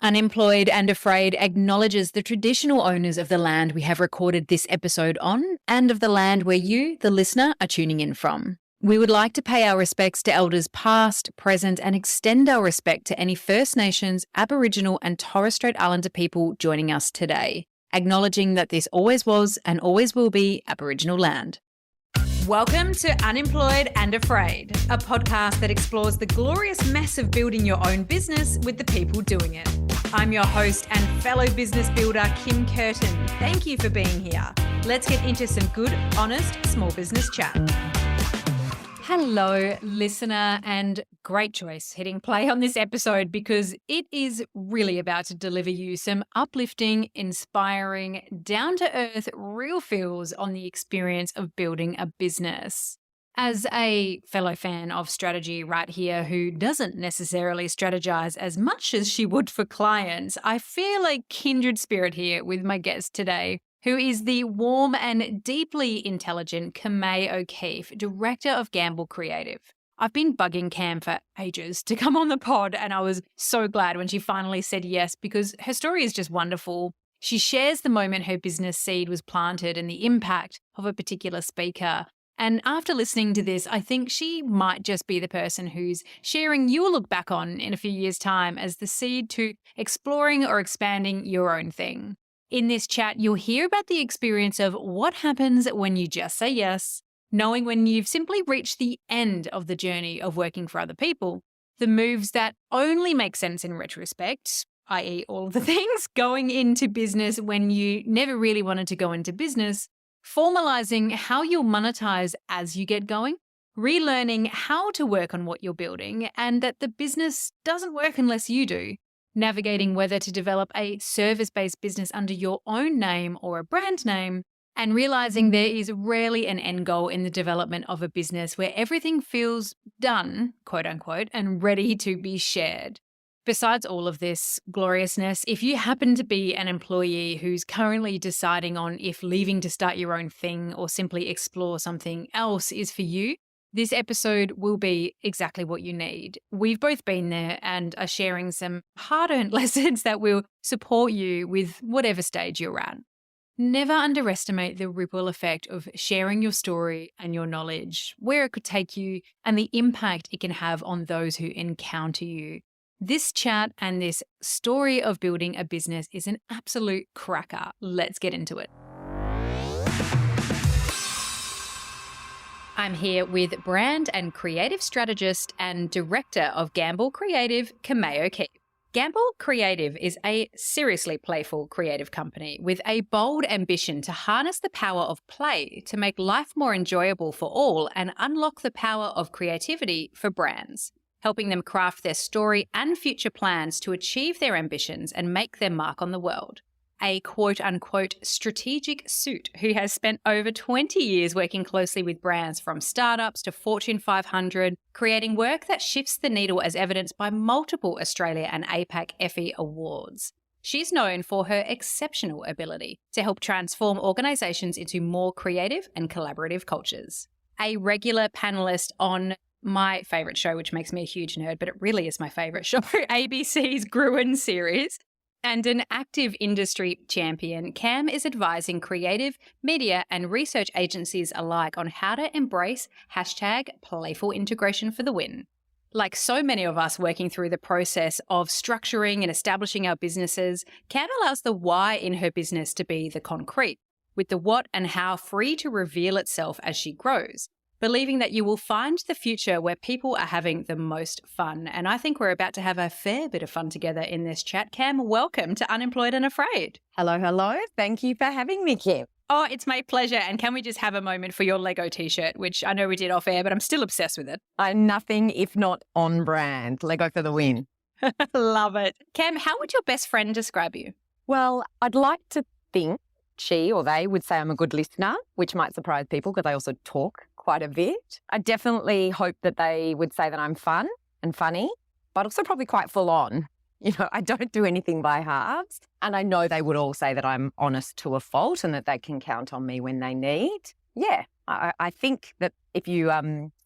Unemployed and Afraid acknowledges the traditional owners of the land we have recorded this episode on and of the land where you, the listener, are tuning in from. We would like to pay our respects to elders past, present, and extend our respect to any First Nations, Aboriginal, and Torres Strait Islander people joining us today, acknowledging that this always was and always will be Aboriginal land. Welcome to Unemployed and Afraid, a podcast that explores the glorious mess of building your own business with the people doing it. I'm your host and fellow business builder, Kim Curtin. Thank you for being here. Let's get into some good, honest, small business chat. Hello, listener, and great choice hitting play on this episode because it is really about to deliver you some uplifting, inspiring, down-to-earth, real feels on the experience of building a business. As a fellow fan of strategy right here who doesn't necessarily strategize as much as she would for clients, I feel a kindred spirit here with my guest today, who is the warm and deeply intelligent Kamay O'Keefe, Director of Gamble Creative. I've been bugging Cam for ages to come on the pod, and I was so glad when she finally said yes because her story is just wonderful. She shares the moment her business seed was planted and the impact of a particular speaker. And after listening to this, I think she might just be the person whose sharing you'll look back on in a few years' time as the seed to exploring or expanding your own thing. In this chat, you'll hear about the experience of what happens when you just say yes, knowing when you've simply reached the end of the journey of working for other people, the moves that only make sense in retrospect, i.e. all of the things going into business when you never really wanted to go into business, formalizing how you'll monetize as you get going, relearning how to work on what you're building and that the business doesn't work unless you do, navigating whether to develop a service-based business under your own name or a brand name, and realizing there is rarely an end goal in the development of a business where everything feels done, quote unquote, and ready to be shared. Besides all of this gloriousness, if you happen to be an employee who's currently deciding on if leaving to start your own thing or simply explore something else is for you, this episode will be exactly what you need. We've both been there and are sharing some hard-earned lessons that will support you with whatever stage you're at. Never underestimate the ripple effect of sharing your story and your knowledge, where it could take you, and the impact it can have on those who encounter you. This chat and this story of building a business is an absolute cracker. Let's get into it. I'm here with brand and creative strategist and director of Gamble Creative, Kamay O'Keefe. Gamble Creative is a seriously playful creative company with a bold ambition to harness the power of play to make life more enjoyable for all and unlock the power of creativity for brands, helping them craft their story and future plans to achieve their ambitions and make their mark on the world. A quote-unquote strategic suit who has spent over 20 years working closely with brands from startups to Fortune 500, creating work that shifts the needle as evidenced by multiple Australia and APAC Effie awards. She's known for her exceptional ability to help transform organisations into more creative and collaborative cultures. A regular panellist on my favourite show, which makes me a huge nerd, but it really is my favourite show, ABC's Gruen series, and an active industry champion, Cam is advising creative, media and research agencies alike on how to embrace #playful integration for the win. Like so many of us working through the process of structuring and establishing our businesses, Cam allows the why in her business to be the concrete, with the what and how free to reveal itself as she grows, believing that you will find the future where people are having the most fun. And I think we're about to have a fair bit of fun together in this chat. Cam, welcome to Unemployed and Afraid. Hello, hello. Thank you for having me, Kim. Oh, it's my pleasure. And can we just have a moment for your Lego t-shirt, which I know we did off air, but I'm still obsessed with it. I'm nothing if not on brand. Lego for the win. Love it. Cam, how would your best friend describe you? Well, I'd like to think she or they would say I'm a good listener, which might surprise people because I also talk quite a bit. I definitely hope that they would say that I'm fun and funny, but also probably quite full on. You know, I don't do anything by halves. And I know they would all say that I'm honest to a fault and that they can count on me when they need. Yeah, I think that if you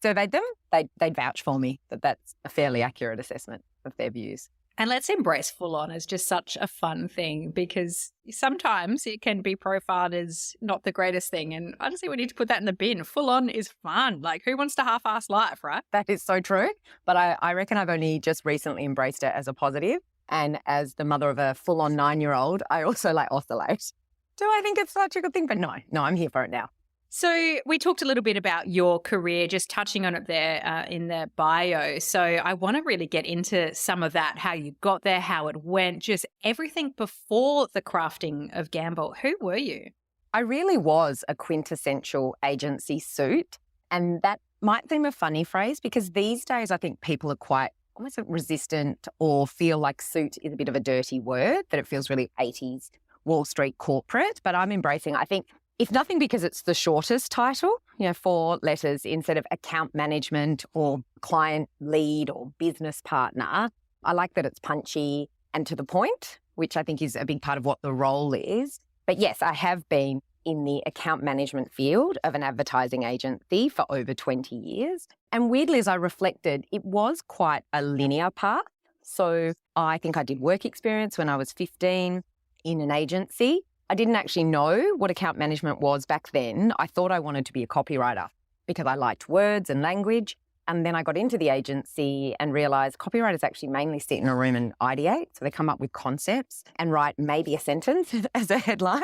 surveyed them, they'd vouch for me that that's a fairly accurate assessment of their views. And let's embrace full on as just such a fun thing, because sometimes it can be profiled as not the greatest thing. And I just think we need to put that in the bin. Full on is fun. Like, who wants to half-ass life, right? That is so true. But I reckon I've only just recently embraced it as a positive. And as the mother of a full-on 9-year-old, I also oscillate. Do I think it's such a good thing? But no, I'm here for it now. So we talked a little bit about your career, just touching on it there in the bio. So I want to really get into some of that, how you got there, how it went, just everything before the crafting of Gamble. Who were you? I really was a quintessential agency suit. And that might seem a funny phrase because these days I think people are quite almost resistant or feel like suit is a bit of a dirty word, that it feels really 80s Wall Street corporate. But I'm embracing, I think, if nothing, because it's the shortest title, 4 letters instead of account management or client lead or business partner. I like that it's punchy and to the point, which I think is a big part of what the role is. But yes, I have been in the account management field of an advertising agency for over 20 years. And weirdly, as I reflected, it was quite a linear path. So I think I did work experience when I was 15 in an agency. I didn't actually know what account management was back then. I thought I wanted to be a copywriter because I liked words and language. And then I got into the agency and realised copywriters actually mainly sit in a room and ideate. So they come up with concepts and write maybe a sentence as a headline.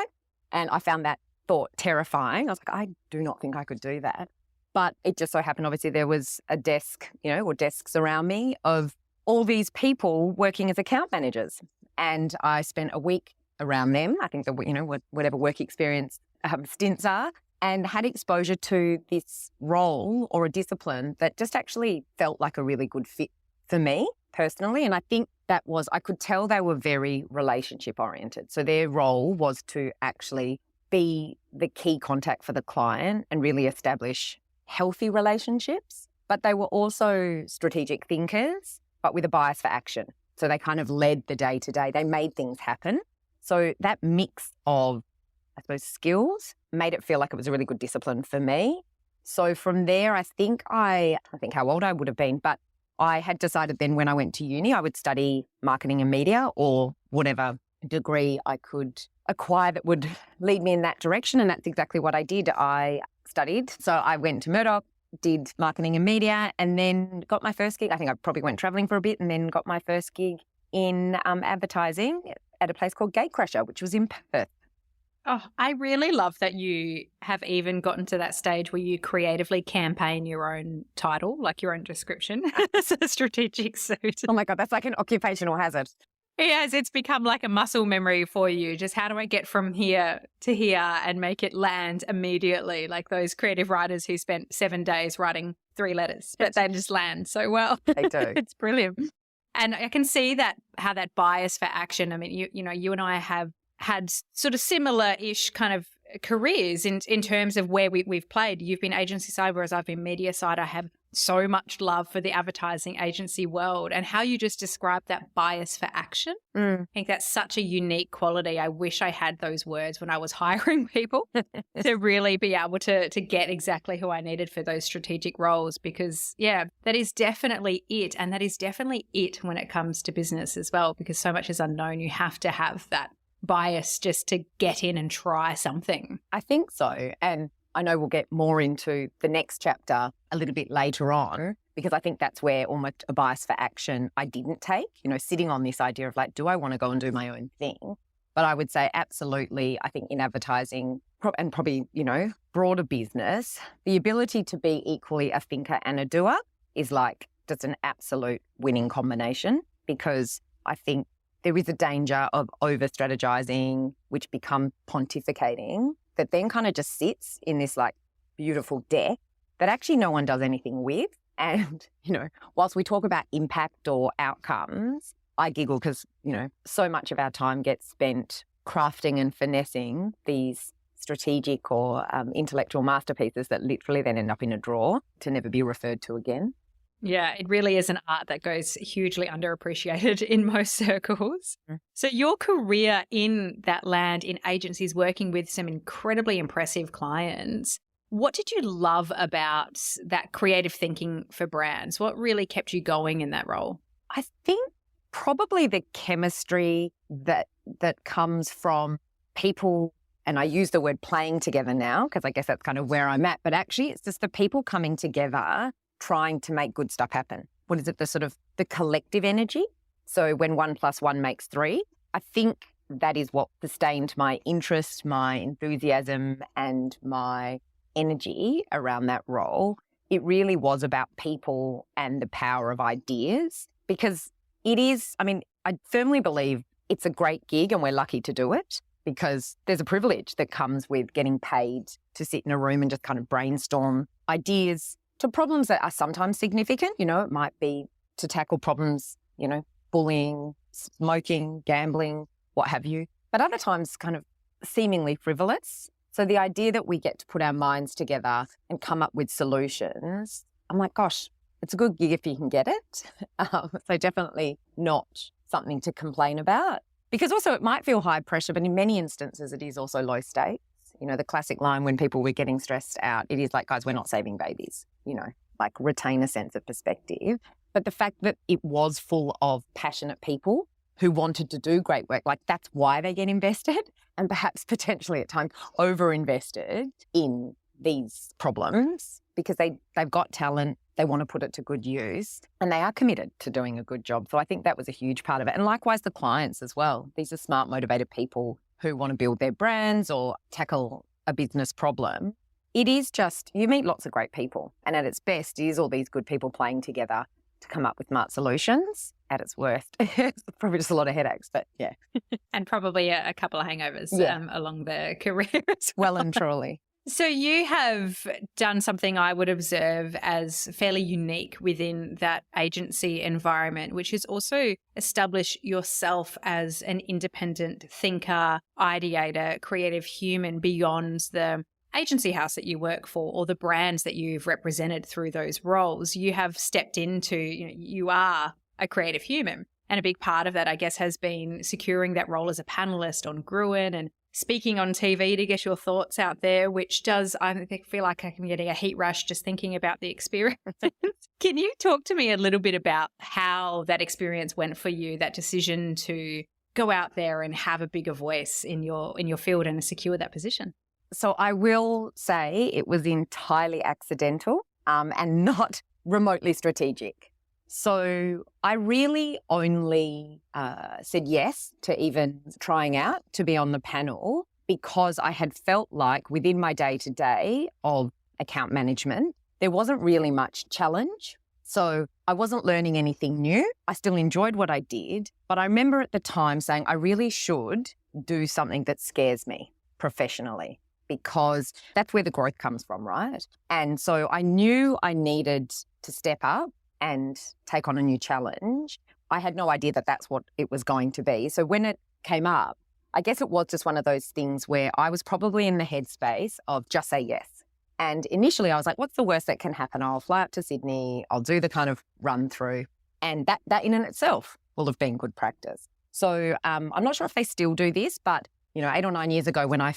And I found that thought terrifying. I was like, I do not think I could do that. But it just so happened, obviously, there was a desk, or desks around me of all these people working as account managers. And I spent a week around them. I think that, whatever work experience stints are, and had exposure to this role or a discipline that just actually felt like a really good fit for me personally. And I think that was, I could tell they were very relationship oriented. So their role was to actually be the key contact for the client and really establish healthy relationships. But they were also strategic thinkers, but with a bias for action. So they kind of led the day to day. They made things happen. So that mix of, I suppose, skills made it feel like it was a really good discipline for me. So from there, I think how old I would have been, but I had decided then when I went to uni, I would study marketing and media or whatever degree I could acquire that would lead me in that direction. And that's exactly what I did. I studied. So I went to Murdoch, did marketing and media, and then got my first gig. I think I probably went traveling for a bit and then got my first gig in advertising at a place called Gatecrasher, which was in Perth. Oh, I really love that you have even gotten to that stage where you creatively campaign your own title, like your own description as a strategic suit. Oh my God, that's like an occupational hazard. Yes, it's become like a muscle memory for you. Just how do I get from here to here and make it land immediately? Like those creative writers who spent 7 days writing 3 letters, but they just land so well. They do. It's brilliant. And I can see that, how that bias for action. I mean, you and I have had sort of similar-ish kind of careers in terms of where we've played. You've been agency side, whereas I've been media side. I have so much love for the advertising agency world, and how you just described that bias for action. I think that's such a unique quality. I wish I had those words when I was hiring people to really be able to get exactly who I needed for those strategic roles, because that is definitely it. And that is definitely it when it comes to business as well, because so much is unknown. You have to have that bias just to get in and try something. I think so. And I know we'll get more into the next chapter a little bit later on, because I think that's where almost a bias for action I didn't take, sitting on this idea of like, do I want to go and do my own thing? But I would say absolutely, I think in advertising and probably, broader business, the ability to be equally a thinker and a doer is like just an absolute winning combination, because I think there is a danger of over-strategizing, which becomes pontificating, that then kind of just sits in this like beautiful deck that actually no one does anything with. And, whilst we talk about impact or outcomes, I giggle because, so much of our time gets spent crafting and finessing these strategic or intellectual masterpieces that literally then end up in a drawer to never be referred to again. Yeah, it really is an art that goes hugely underappreciated in most circles. So your career in that land, in agencies, working with some incredibly impressive clients, what did you love about that creative thinking for brands? What really kept you going in that role? I think probably the chemistry that comes from people, and I use the word playing together now because I guess that's kind of where I'm at, but actually it's just the people coming together trying to make good stuff happen. What is it? The collective energy. So when 1 + 1 makes 3, I think that is what sustained my interest, my enthusiasm, and my energy around that role. It really was about people and the power of ideas, because it is, I firmly believe it's a great gig and we're lucky to do it, because there's a privilege that comes with getting paid to sit in a room and just kind of brainstorm ideas to problems that are sometimes significant. It might be to tackle problems, bullying, smoking, gambling, what have you, but other times kind of seemingly frivolous. So the idea that we get to put our minds together and come up with solutions, I'm like, gosh, it's a good gig if you can get it. So definitely not something to complain about, because also it might feel high pressure, but in many instances it is also low stakes. The classic line when people were getting stressed out, it is like, guys, we're not saving babies, like retain a sense of perspective. But the fact that it was full of passionate people who wanted to do great work, like that's why they get invested, and perhaps potentially at times over-invested in these problems, because they've got talent, they want to put it to good use, and they are committed to doing a good job. So I think that was a huge part of it. And likewise, the clients as well. These are smart, motivated people who want to build their brands or tackle a business problem. It is just, you meet lots of great people, and at its best, it is all these good people playing together to come up with smart solutions. At its worst, it's probably just a lot of headaches, but yeah. And probably a couple of hangovers along the career as well and truly. So you have done something I would observe as fairly unique within that agency environment, which is also establish yourself as an independent thinker, ideator, creative human beyond the agency house that you work for or the brands that you've represented through those roles. You have stepped into, you are a creative human. And a big part of that, I guess, has been securing that role as a panelist on Gruen and speaking on TV to get your thoughts out there, which does, I feel like I'm getting a heat rush just thinking about the experience. Can you talk to me a little bit about how that experience went for you, that decision to go out there and have a bigger voice in your field and secure that position? So I will say it was entirely accidental and not remotely strategic. So I really only said yes to even trying out to be on the panel because I had felt like within my day-to-day of account management, there wasn't really much challenge. So I wasn't learning anything new. I still enjoyed what I did, but I remember at the time saying I really should do something that scares me professionally, because that's where the growth comes from, right? And so I knew I needed to step up and take on a new challenge. I had no idea that that's what it was going to be. So when it came up, I guess it was just one of those things where I was probably in the headspace of just say yes. And initially I was like, what's the worst that can happen? I'll fly up to Sydney, I'll do the kind of run through, and that in and itself will have been good practice. So I'm not sure if they still do this, but 8 or 9 years ago when I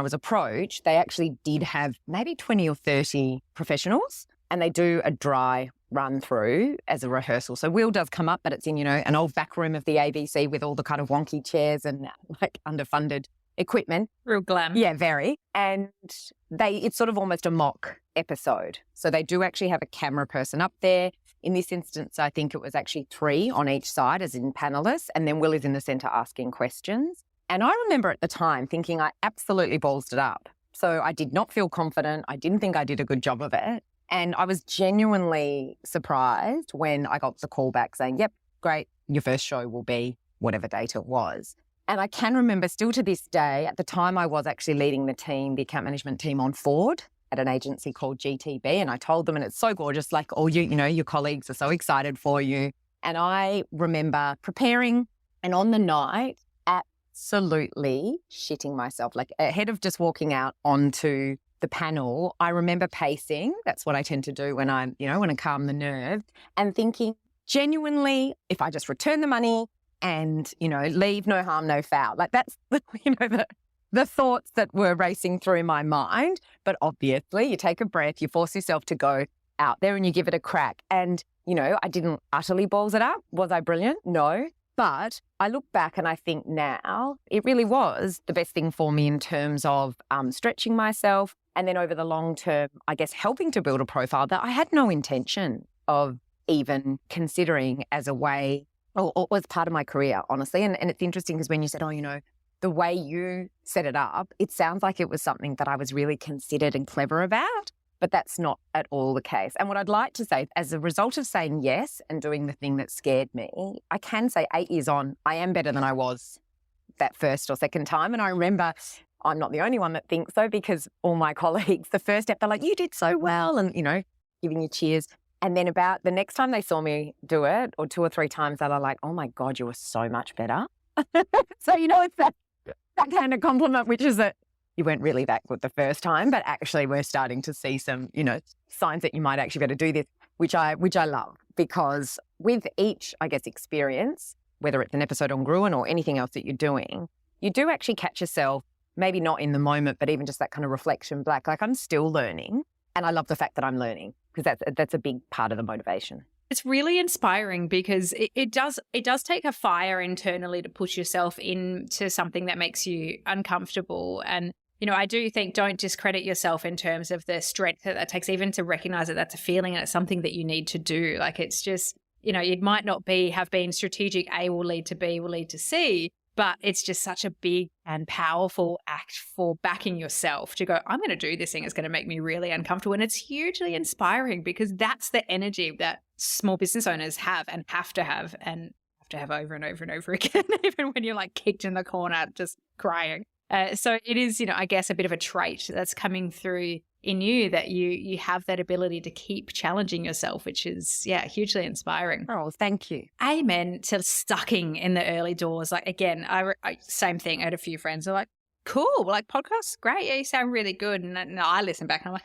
was approached, they actually did have maybe 20 or 30 professionals, and they do a dry run through as a rehearsal. So Will does come up, but it's in, an old back room of the ABC with all the kind of wonky chairs and like underfunded equipment. Real glam. Yeah, very. And it's sort of almost a mock episode. So they do actually have a camera person up there. In this instance, I think it was actually 3 on each side as in panelists, and then Will is in the centre asking questions. And I remember at the time thinking I absolutely ballsed it up. So I did not feel confident. I didn't think I did a good job of it. And I was genuinely surprised when I got the call back saying, yep, great, your first show will be whatever date it was. And I can remember still to this day, at the time I was actually leading the account management team on Ford at an agency called GTB. And I told them, and it's so gorgeous, like all your colleagues are so excited for you. And I remember preparing, and on the night, absolutely shitting myself, like ahead of just walking out onto the panel, I remember pacing. That's what I tend to do when I want to calm the nerves, and thinking genuinely, if I just return the money and, leave, no harm, no foul. Like that's, the thoughts that were racing through my mind. But obviously you take a breath, you force yourself to go out there and you give it a crack. And I didn't utterly balls it up. Was I brilliant? No. But I look back and I think now it really was the best thing for me in terms of stretching myself, and then over the long term, I guess, helping to build a profile that I had no intention of even considering as a way or was part of my career, honestly. And it's interesting because when you said, the way you set it up, it sounds like it was something that I was really considered and clever about, but that's not at all the case. And what I'd like to say, as a result of saying yes and doing the thing that scared me, I can say 8 years on, I am better than I was that first or second time. And I remember I'm not the only one that thinks so, because all my colleagues, the first step, they're like, you did so well, and, giving you cheers. And then about the next time they saw me do it, or 2 or 3 times, they were like, oh my God, you were so much better. So, it's that kind of compliment, which is that you weren't really that good the first time, but actually we're starting to see some, signs that you might actually be able to do this, which I love, because with each, I guess, experience, whether it's an episode on Gruen or anything else that you're doing, you do actually catch yourself, maybe not in the moment, but even just that kind of reflection back, like I'm still learning. And I love the fact that I'm learning, because that's a big part of the motivation. It's really inspiring because it does take a fire internally to push yourself into something that makes you uncomfortable. And, I do think don't discredit yourself in terms of the strength that takes, even to recognize that that's a feeling and it's something that you need to do. Like, it's just, it might not have been strategic. A will lead to B will lead to C. But it's just such a big and powerful act for backing yourself to go, I'm going to do this thing. It's going to make me really uncomfortable. And it's hugely inspiring, because that's the energy that small business owners have and have to have over and over and over again, even when you're like kicked in the corner, just crying. So it is, I guess a bit of a trait that's coming through in you, that you have that ability to keep challenging yourself, which is, hugely inspiring. Oh, thank you. Amen to stucking in the early doors. Like, again, I same thing. I had a few friends who are like, cool, like podcasts, great. Yeah, you sound really good. And I listen back and I'm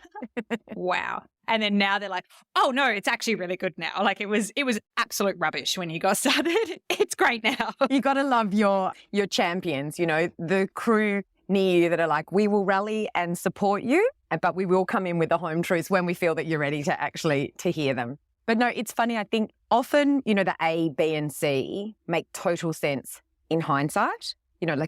like, wow. And then now they're like, oh no, it's actually really good now. Like, it was absolute rubbish when you got started. It's great now. You got to love your champions, the crew near you that are like, we will rally and support you, but we will come in with the home truths when we feel that you're ready to hear them. But no, it's funny. I think often, the A, B, and C make total sense in hindsight.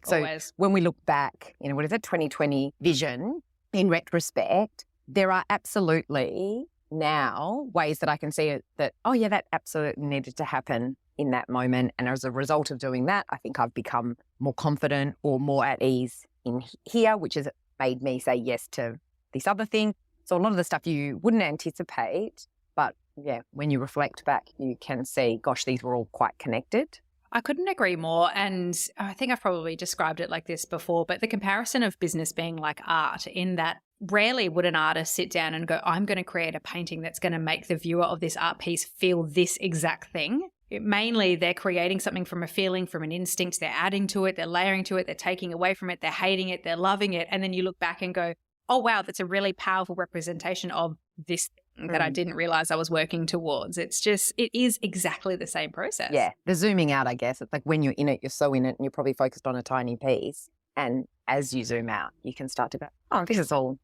So Always. When we look back, what is it, 2020 vision, in retrospect, there are absolutely now ways that I can see it that, oh yeah, that absolutely needed to happen in that moment. And as a result of doing that, I think I've become more confident or more at ease in here, which has made me say yes to this other thing. So a lot of the stuff you wouldn't anticipate, but yeah, when you reflect back, you can see, gosh, these were all quite connected. I couldn't agree more. And I think I've probably described it like this before, but the comparison of business being like art, in that rarely would an artist sit down and go, I'm going to create a painting that's going to make the viewer of this art piece feel this exact thing. Mainly, they're creating something from a feeling, from an instinct. They're adding to it, they're layering to it, they're taking away from it, they're hating it, they're loving it. And then you look back and go, oh, wow, that's a really powerful representation of this thing that I didn't realize I was working towards. It is exactly the same process. Yeah, the zooming out, I guess. It's like when you're in it, you're so in it and you're probably focused on a tiny piece. And as you zoom out, you can start to go, oh, this is all,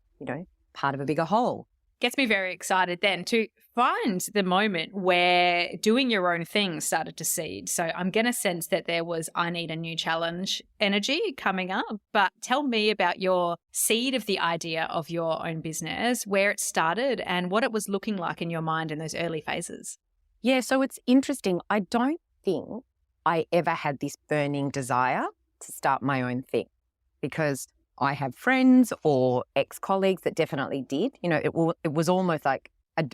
part of a bigger whole. Gets me very excited then to find the moment where doing your own thing started to seed. So I'm going to sense that there was, I need a new challenge energy coming up. But tell me about your seed of the idea of your own business, where it started and what it was looking like in your mind in those early phases. Yeah, so it's interesting. I don't think I ever had this burning desire to start my own thing, because I have friends or ex-colleagues that definitely did. It was almost like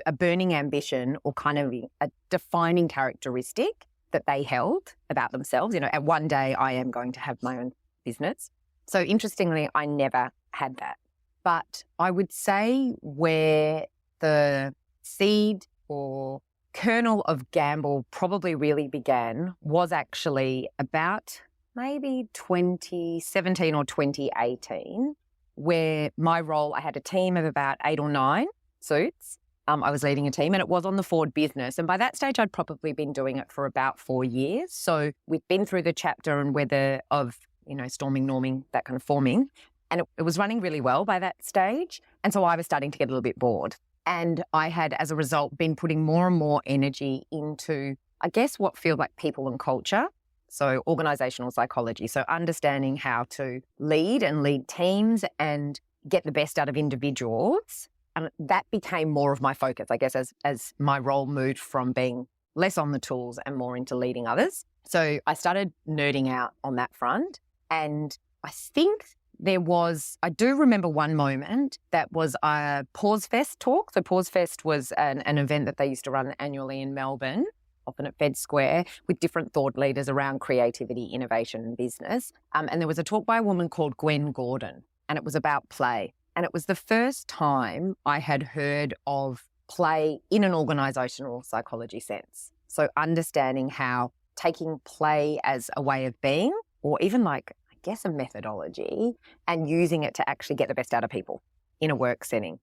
a burning ambition, or kind of a defining characteristic that they held about themselves. At one day I am going to have my own business. So interestingly, I never had that. But I would say where the seed or kernel of gamble probably really began was actually about maybe 2017 or 2018, where my role, I had a team of about 8 or 9 suits. I was leading a team, and it was on the Ford business. And by that stage, I'd probably been doing it for about 4 years. So we'd been through the chapter and whether of, storming, norming, that kind of forming. And it was running really well by that stage. And so I was starting to get a little bit bored. And I had, as a result, been putting more and more energy into, I guess, what feel like people and culture. So organizational psychology. So understanding how to lead and lead teams and get the best out of individuals. And that became more of my focus, I guess, as my role moved from being less on the tools and more into leading others. So I started nerding out on that front. And I think I do remember one moment that was a Pause Fest talk. So Pause Fest was an event that they used to run annually in Melbourne, often at Fed Square, with different thought leaders around creativity, innovation and business. And there was a talk by a woman called Gwen Gordon, and it was about play. And it was the first time I had heard of play in an organisational psychology sense. So understanding how taking play as a way of being, or even like, I guess, a methodology, and using it to actually get the best out of people in a work setting.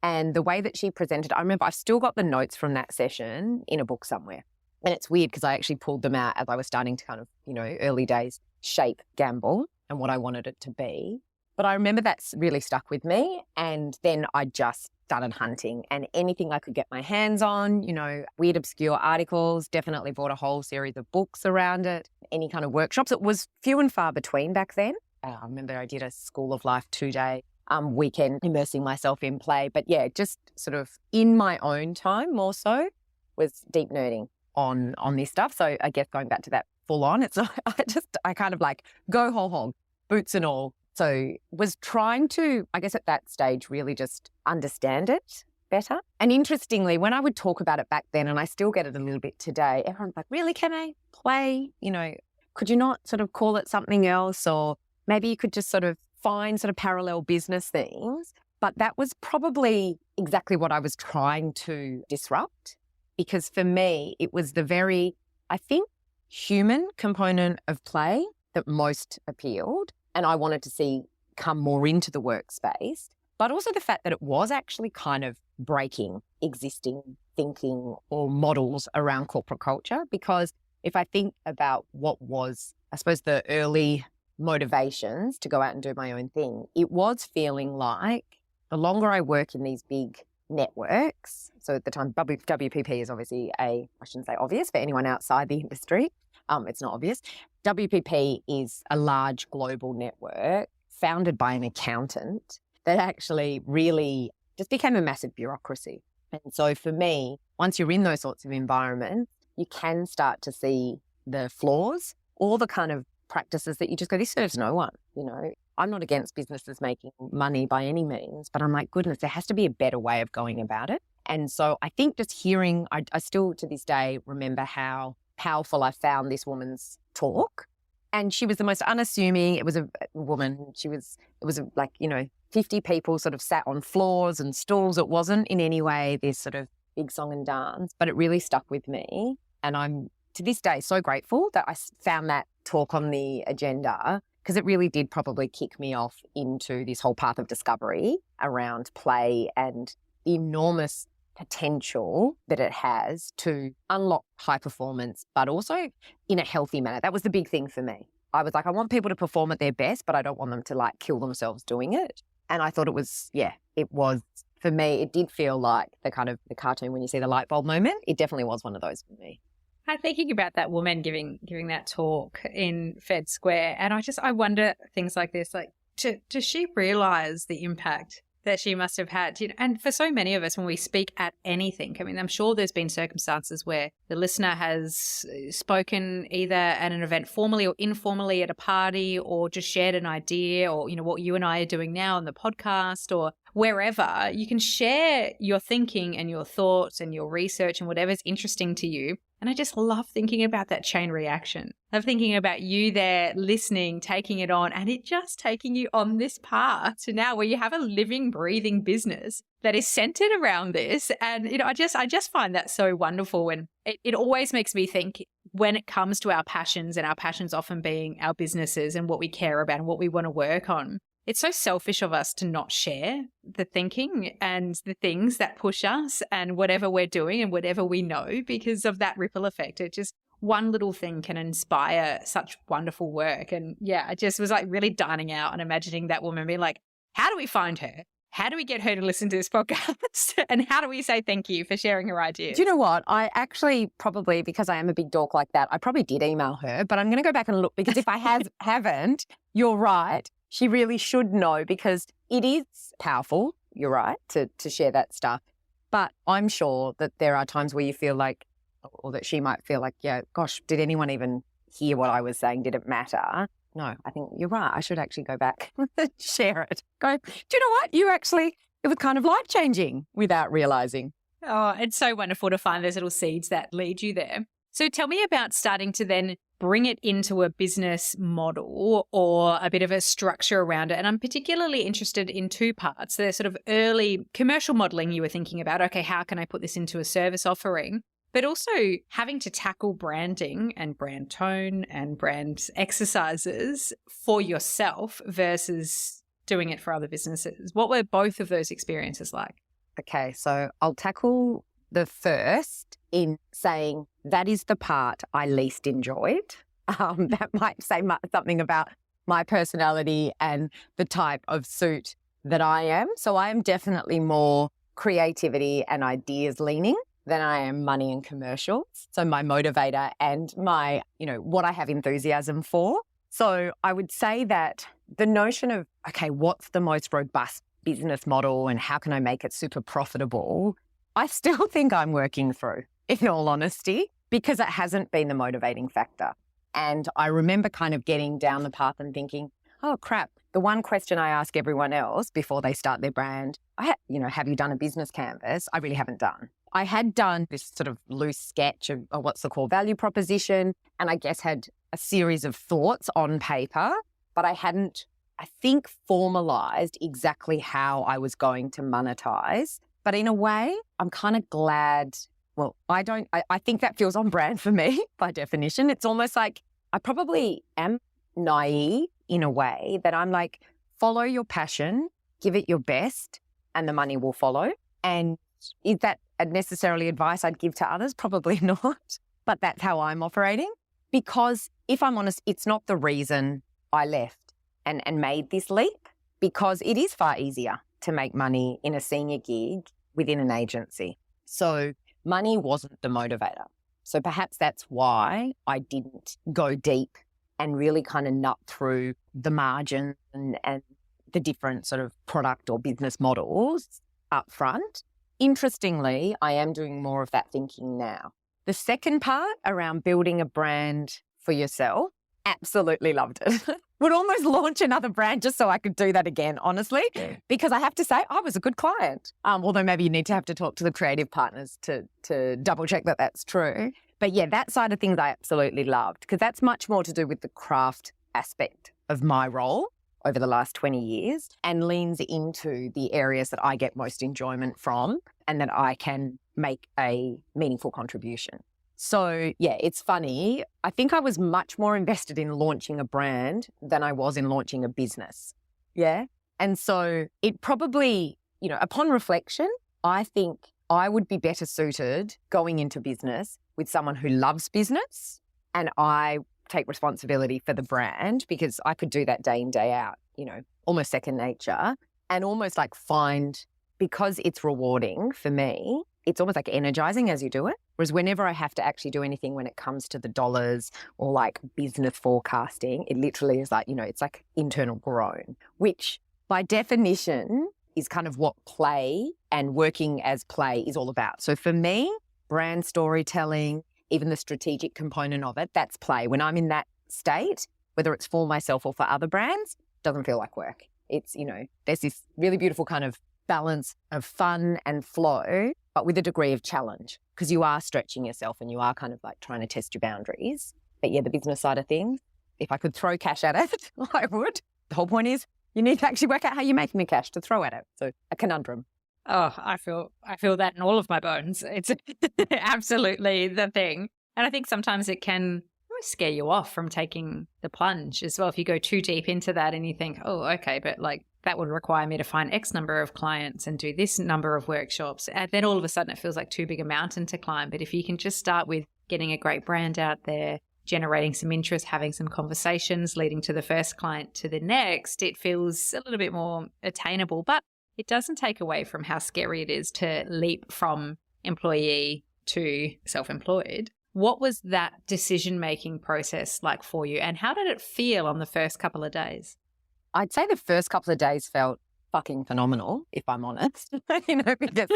And the way that she presented, I remember I've still got the notes from that session in a book somewhere. And it's weird because I actually pulled them out as I was starting to kind of, early days shape Gamble and what I wanted it to be. But I remember that's really stuck with me. And then I just started hunting, and anything I could get my hands on, weird, obscure articles, definitely bought a whole series of books around it, any kind of workshops. It was few and far between back then. I remember I did a School of Life 2-day weekend immersing myself in play. But yeah, just sort of in my own time more so was deep nerding on this stuff. So I guess going back to that full on, it's I kind of like go whole hog, boots and all. So was trying to, I guess at that stage, really just understand it better. And interestingly, when I would talk about it back then, and I still get it a little bit today, everyone's like, really, can I play? Could you not sort of call it something else? Or maybe you could just sort of find sort of parallel business things. But that was probably exactly what I was trying to disrupt. Because for me, it was the very, I think, human component of play that most appealed. And I wanted to see come more into the workspace, but also the fact that it was actually kind of breaking existing thinking or models around corporate culture. Because if I think about what was, I suppose, the early motivations to go out and do my own thing, it was feeling like the longer I work in these big networks, so at the time, WPP is obviously I shouldn't say obvious for anyone outside the industry. It's not obvious. WPP is a large global network founded by an accountant that actually really just became a massive bureaucracy. And so for me, once you're in those sorts of environments, you can start to see the flaws or the kind of practices that you just go, this serves no one. I'm not against businesses making money by any means, but I'm like, goodness, there has to be a better way of going about it. And so I think just hearing, I still to this day remember how powerful I found this woman's talk. And she was the most unassuming. It was a woman. It was like, 50 people sort of sat on floors and stools. It wasn't in any way this sort of big song and dance, but it really stuck with me. And I'm to this day so grateful that I found that talk on the agenda, because it really did probably kick me off into this whole path of discovery around play and the enormous potential that it has to unlock high performance, but also in a healthy manner. That was the big thing for me. I was like, I want people to perform at their best, but I don't want them to like kill themselves doing it. And I thought it was for me, it did feel like the cartoon when you see the light bulb moment. It definitely was one of those for me. I'm thinking about that woman giving that talk in Fed Square, and I wonder things like this, like, does she realise the impact that she must have had? And for so many of us, when we speak at anything, I mean, I'm sure there's been circumstances where the listener has spoken either at an event formally or informally at a party, or just shared an idea, or, what you and I are doing now on the podcast or wherever. You can share your thinking and your thoughts and your research and whatever's interesting to you. And I just love thinking about that chain reaction. I love thinking about you there listening, taking it on, and it just taking you on this path to now where you have a living, breathing business that is centered around this. And, I just find that so wonderful. And it always makes me think, when it comes to our passions, and our passions often being our businesses and what we care about and what we want to work on, it's so selfish of us to not share the thinking and the things that push us and whatever we're doing and whatever we know, because of that ripple effect. It just, one little thing can inspire such wonderful work. And yeah, I just was like really dining out and imagining that woman being like, how do we find her? How do we get her to listen to this podcast? And how do we say thank you for sharing her ideas? Do you know what? I actually probably, because I am a big dork like that, I probably did email her, but I'm going to go back and look, because if I haven't, you're right. She really should know, because it is powerful, you're right, to share that stuff. But I'm sure that there are times where you feel like, or that she might feel like, yeah, gosh, did anyone even hear what I was saying? Did it matter? No, I think you're right. I should actually go back and share it. Go, do you know what? It was kind of life-changing without realizing. Oh, it's so wonderful to find those little seeds that lead you there. So tell me about starting to then bring it into a business model or a bit of a structure around it. And I'm particularly interested in two parts. The sort of early commercial modeling you were thinking about. Okay, how can I put this into a service offering? But also having to tackle branding and brand tone and brand exercises for yourself versus doing it for other businesses. What were both of those experiences like? Okay, so I'll tackle the first in saying that is the part I least enjoyed. That might say something about my personality and the type of suit that I am. So I am definitely more creativity and ideas leaning than I am money and commercials. So my motivator and my, what I have enthusiasm for. So I would say that the notion of, okay, what's the most robust business model and how can I make it super profitable? I still think I'm working through, in all honesty, because it hasn't been the motivating factor. And I remember kind of getting down the path and thinking, oh crap, the one question I ask everyone else before they start their brand, have you done a business canvas? I really haven't done. I had done this sort of loose sketch of what's the core value proposition, and I guess had a series of thoughts on paper, but I hadn't, I think, formalized exactly how I was going to monetize. But in a way, I'm kind of glad. Well, I think that feels on brand for me by definition. It's almost like I probably am naive in a way that I'm like, follow your passion, give it your best, and the money will follow. And is that necessarily advice I'd give to others? Probably not. But that's how I'm operating. Because if I'm honest, it's not the reason I left and made this leap, because it is far easier to make money in a senior gig within an agency. So money wasn't the motivator. So perhaps that's why I didn't go deep and really kind of nut through the margin and the different sort of product or business models up front. Interestingly, I am doing more of that thinking now. The second part around building a brand for yourself, absolutely loved it. Would almost launch another brand just so I could do that again, honestly, because I have to say I was a good client. Although maybe you need to have to talk to the creative partners to double check that that's true. But yeah, that side of things I absolutely loved, because that's much more to do with the craft aspect of my role over the last 20 years and leans into the areas that I get most enjoyment from and that I can make a meaningful contribution. So yeah, it's funny. I think I was much more invested in launching a brand than I was in launching a business. Yeah. And so it probably, upon reflection, I think I would be better suited going into business with someone who loves business, and I take responsibility for the brand, because I could do that day in, day out, almost second nature, and almost like find, because it's rewarding for me, it's almost like energizing as you do it. Whereas whenever I have to actually do anything when it comes to the dollars or like business forecasting, it literally is like, it's like internal groan, which by definition is kind of what play and working as play is all about. So for me, brand storytelling, even the strategic component of it, that's play. When I'm in that state, whether it's for myself or for other brands, doesn't feel like work. It's, there's this really beautiful kind of balance of fun and flow, but with a degree of challenge, because you are stretching yourself and you are kind of like trying to test your boundaries. But yeah, the business side of things, if I could throw cash at it, I would. The whole point is you need to actually work out how you're making the cash to throw at it. So a conundrum. Oh, I feel that in all of my bones. It's absolutely the thing. And I think sometimes it can scare you off from taking the plunge as well. If you go too deep into that and you think, oh, okay, but like that would require me to find X number of clients and do this number of workshops. And then all of a sudden it feels like too big a mountain to climb. But if you can just start with getting a great brand out there, generating some interest, having some conversations, leading to the first client to the next, it feels a little bit more attainable. But it doesn't take away from how scary it is to leap from employee to self-employed. What was that decision-making process like for you, and how did it feel on the first couple of days? I'd say the first couple of days felt fucking phenomenal, if I'm honest, because,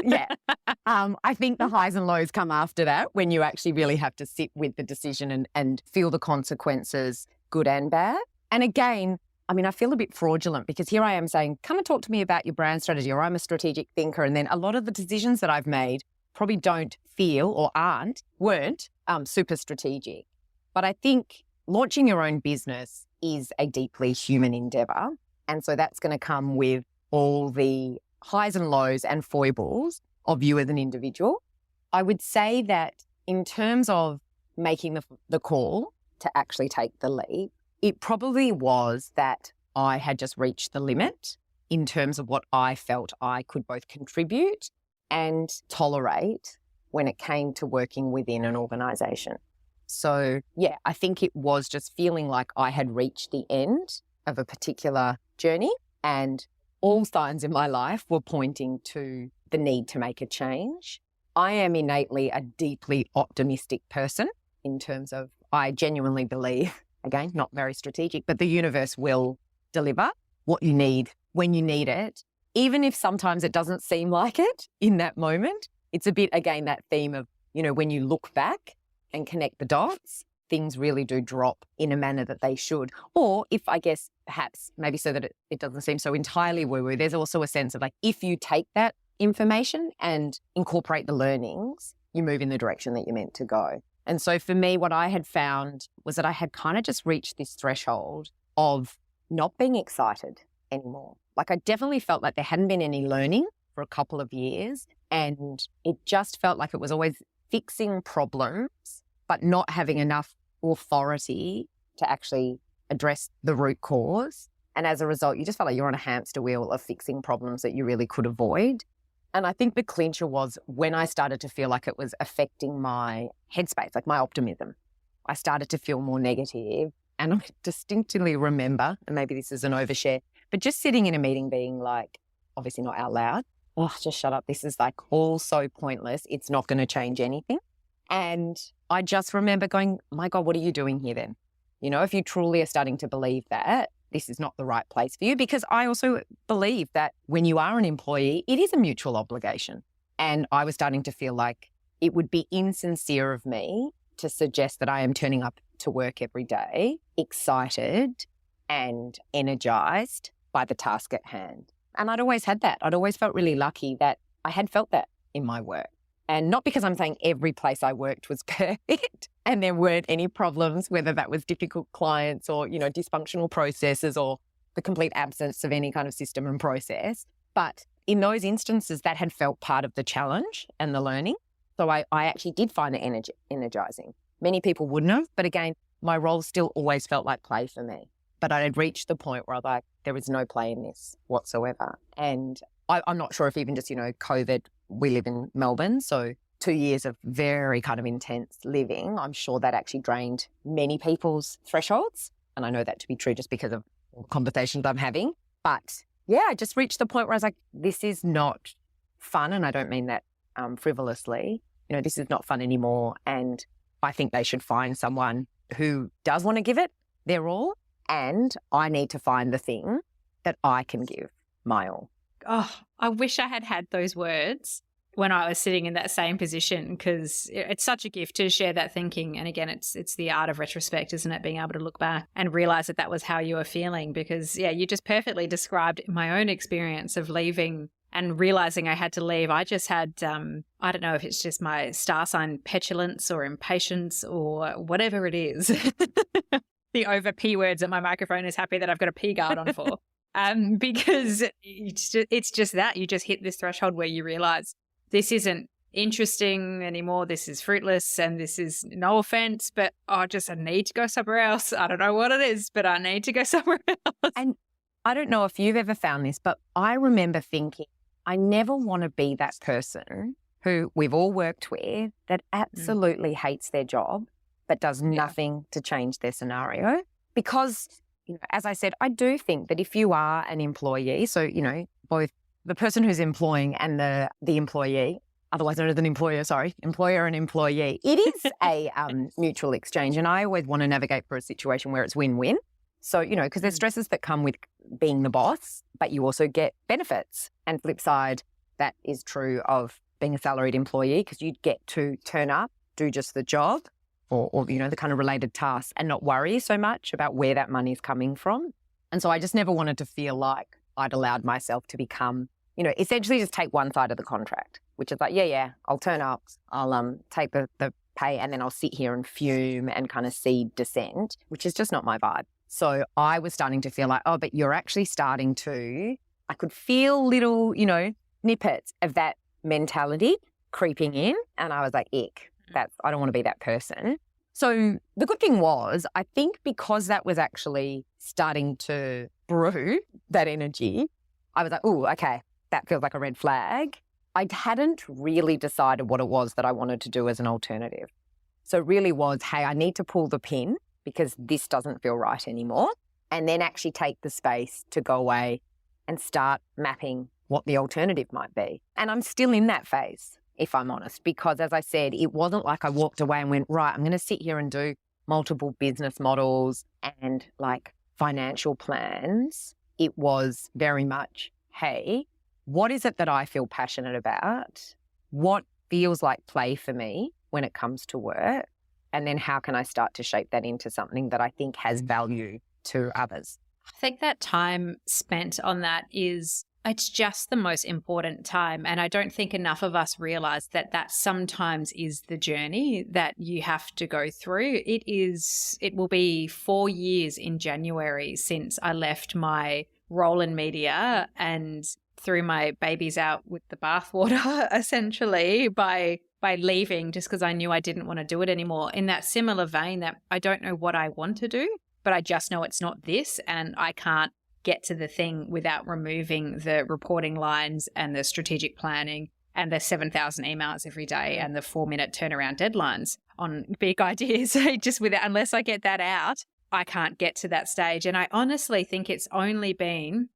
I think the highs and lows come after that when you actually really have to sit with the decision and feel the consequences, good and bad. And again, I feel a bit fraudulent because here I am saying, come and talk to me about your brand strategy, or I'm a strategic thinker. And then a lot of the decisions that I've made probably don't feel or weren't super strategic. But I think launching your own business is a deeply human endeavor. And so that's going to come with all the highs and lows and foibles of you as an individual. I would say that in terms of making the call to actually take the leap, it probably was that I had just reached the limit in terms of what I felt I could both contribute and tolerate when it came to working within an organisation. So, I think it was just feeling like I had reached the end of a particular journey, and all signs in my life were pointing to the need to make a change. I am innately a deeply optimistic person in terms of I genuinely believe, again, not very strategic, but the universe will deliver what you need when you need it, even if sometimes it doesn't seem like it in that moment. It's a bit, again, that theme of, when you look back and connect the dots, things really do drop in a manner that they should. Or if, I guess, perhaps maybe so that it doesn't seem so entirely woo-woo, there's also a sense of like, if you take that information and incorporate the learnings, you move in the direction that you're meant to go. And so for me, what I had found was that I had kind of just reached this threshold of not being excited anymore. Like, I definitely felt like there hadn't been any learning for a couple of years, and it just felt like it was always fixing problems, but not having enough authority to actually address the root cause. And as a result, you just felt like you're on a hamster wheel of fixing problems that you really could avoid. And I think the clincher was when I started to feel like it was affecting my headspace, like my optimism. I started to feel more negative. And I distinctly remember, and maybe this is an overshare, but just sitting in a meeting being like, obviously not out loud, oh, just shut up. This is like all so pointless. It's not going to change anything. And I just remember going, my God, what are you doing here then? If you truly are starting to believe that, this is not the right place for you. Because I also believe that when you are an employee, it is a mutual obligation. And I was starting to feel like it would be insincere of me to suggest that I am turning up to work every day, excited and energized by the task at hand. And I'd always had that. I'd always felt really lucky that I had felt that in my work. And not because I'm saying every place I worked was perfect and there weren't any problems, whether that was difficult clients or, dysfunctional processes or the complete absence of any kind of system and process. But in those instances, that had felt part of the challenge and the learning. So I actually did find it energizing. Many people wouldn't have, but again, my role still always felt like play for me. But I had reached the point where I was like, there is no play in this whatsoever. And I'm not sure if even just, COVID, we live in Melbourne, so 2 years of very kind of intense living, I'm sure that actually drained many people's thresholds. And I know that to be true just because of conversations I'm having. But I just reached the point where I was like, this is not fun. And I don't mean that frivolously. This is not fun anymore. And I think they should find someone who does want to give it their all. And I need to find the thing that I can give my all. Oh, I wish I had had those words when I was sitting in that same position, because it's such a gift to share that thinking. And again, it's the art of retrospect, isn't it? Being able to look back and realize that was how you were feeling, because you just perfectly described my own experience of leaving and realizing I had to leave. I just had, I don't know if it's just my star sign petulance or impatience or whatever it is. The over P words that my microphone is happy that I've got a P guard on for. Because it's just that you just hit this threshold where you realize this isn't interesting anymore. This is fruitless, and this is, no offense, but I need to go somewhere else. I don't know what it is, but I need to go somewhere else. And I don't know if you've ever found this, but I remember thinking, I never want to be that person who we've all worked with that absolutely hates their job, but does nothing to change their scenario. Because, as I said, I do think that if you are an employee, so, both the person who's employing and the employee, otherwise known as an employer and employee, it is a mutual exchange. And I always want to navigate for a situation where it's win-win. So, because there's stresses that come with being the boss, but you also get benefits. And flip side, that is true of being a salaried employee, because you get to turn up, do just the job or the kind of related tasks and not worry so much about where that money is coming from. And so I just never wanted to feel like I'd allowed myself to become, essentially just take one side of the contract, which is like, yeah, I'll turn up, I'll take the pay, and then I'll sit here and fume and kind of see dissent, which is just not my vibe. So I was starting to feel like, oh, but you're actually starting to, I could feel little, snippets of that mentality creeping in. And I was like, ick, I don't want to be that person. So the good thing was, I think because that was actually starting to brew, that energy, I was like, oh, okay, that feels like a red flag. I hadn't really decided what it was that I wanted to do as an alternative. So it really was, hey, I need to pull the pin because this doesn't feel right anymore. And then actually take the space to go away and start mapping what the alternative might be. And I'm still in that phase, if I'm honest, because as I said, it wasn't like I walked away and went, right, I'm going to sit here and do multiple business models and like financial plans. It was very much, hey, what is it that I feel passionate about? What feels like play for me when it comes to work? And then how can I start to shape that into something that I think has value to others? I think that time spent on that it's just the most important time. And I don't think enough of us realize that sometimes is the journey that you have to go through. It will be 4 years in January since I left my role in media and threw my babies out with the bathwater, essentially, by leaving just because I knew I didn't want to do it anymore. In that similar vein, that I don't know what I want to do, but I just know it's not this, and I can't get to the thing without removing the reporting lines and the strategic planning and the 7,000 emails every day and the 4-minute turnaround deadlines on big ideas. Unless I get that out, I can't get to that stage. And I honestly think it's only been,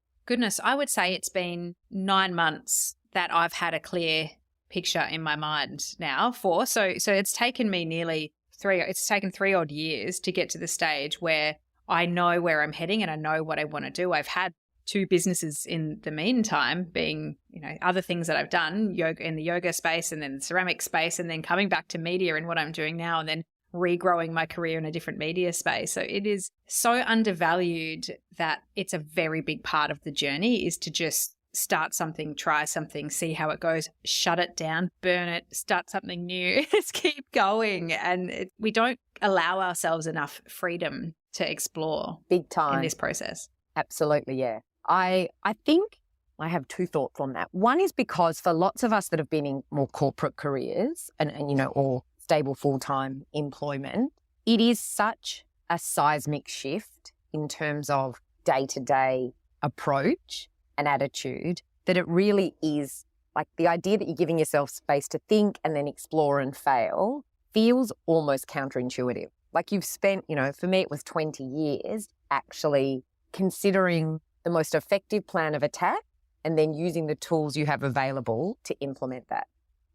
I would say it's been 9 months that I've had a clear picture in my mind now so it's taken me it's taken 3 odd years to get to the stage where I know where I'm heading and I know what I want to do. I've had 2 businesses in the meantime, being, other things that I've done, yoga in the yoga space and then the ceramic space, and then coming back to media and what I'm doing now, and then regrowing my career in a different media space. So it is so undervalued that it's a very big part of the journey is to just start something, try something, see how it goes, shut it down, burn it, start something new. Just keep going. And we don't allow ourselves enough freedom to explore big time in this process. Absolutely, yeah. I think I have 2 thoughts on that. One is because for lots of us that have been in more corporate careers and or stable full-time employment, it is such a seismic shift in terms of day-to-day approach and attitude that it really is like the idea that you're giving yourself space to think and then explore and fail feels almost counterintuitive. Like you've spent, for me, it was 20 years actually considering the most effective plan of attack and then using the tools you have available to implement that.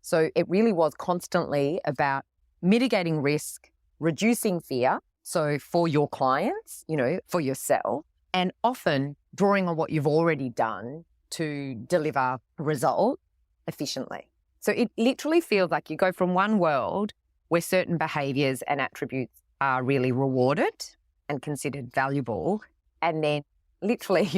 So it really was constantly about mitigating risk, reducing fear. So for your clients, for yourself, and often drawing on what you've already done to deliver a result efficiently. So it literally feels like you go from one world where certain behaviors and attributes are really rewarded and considered valuable. And then literally,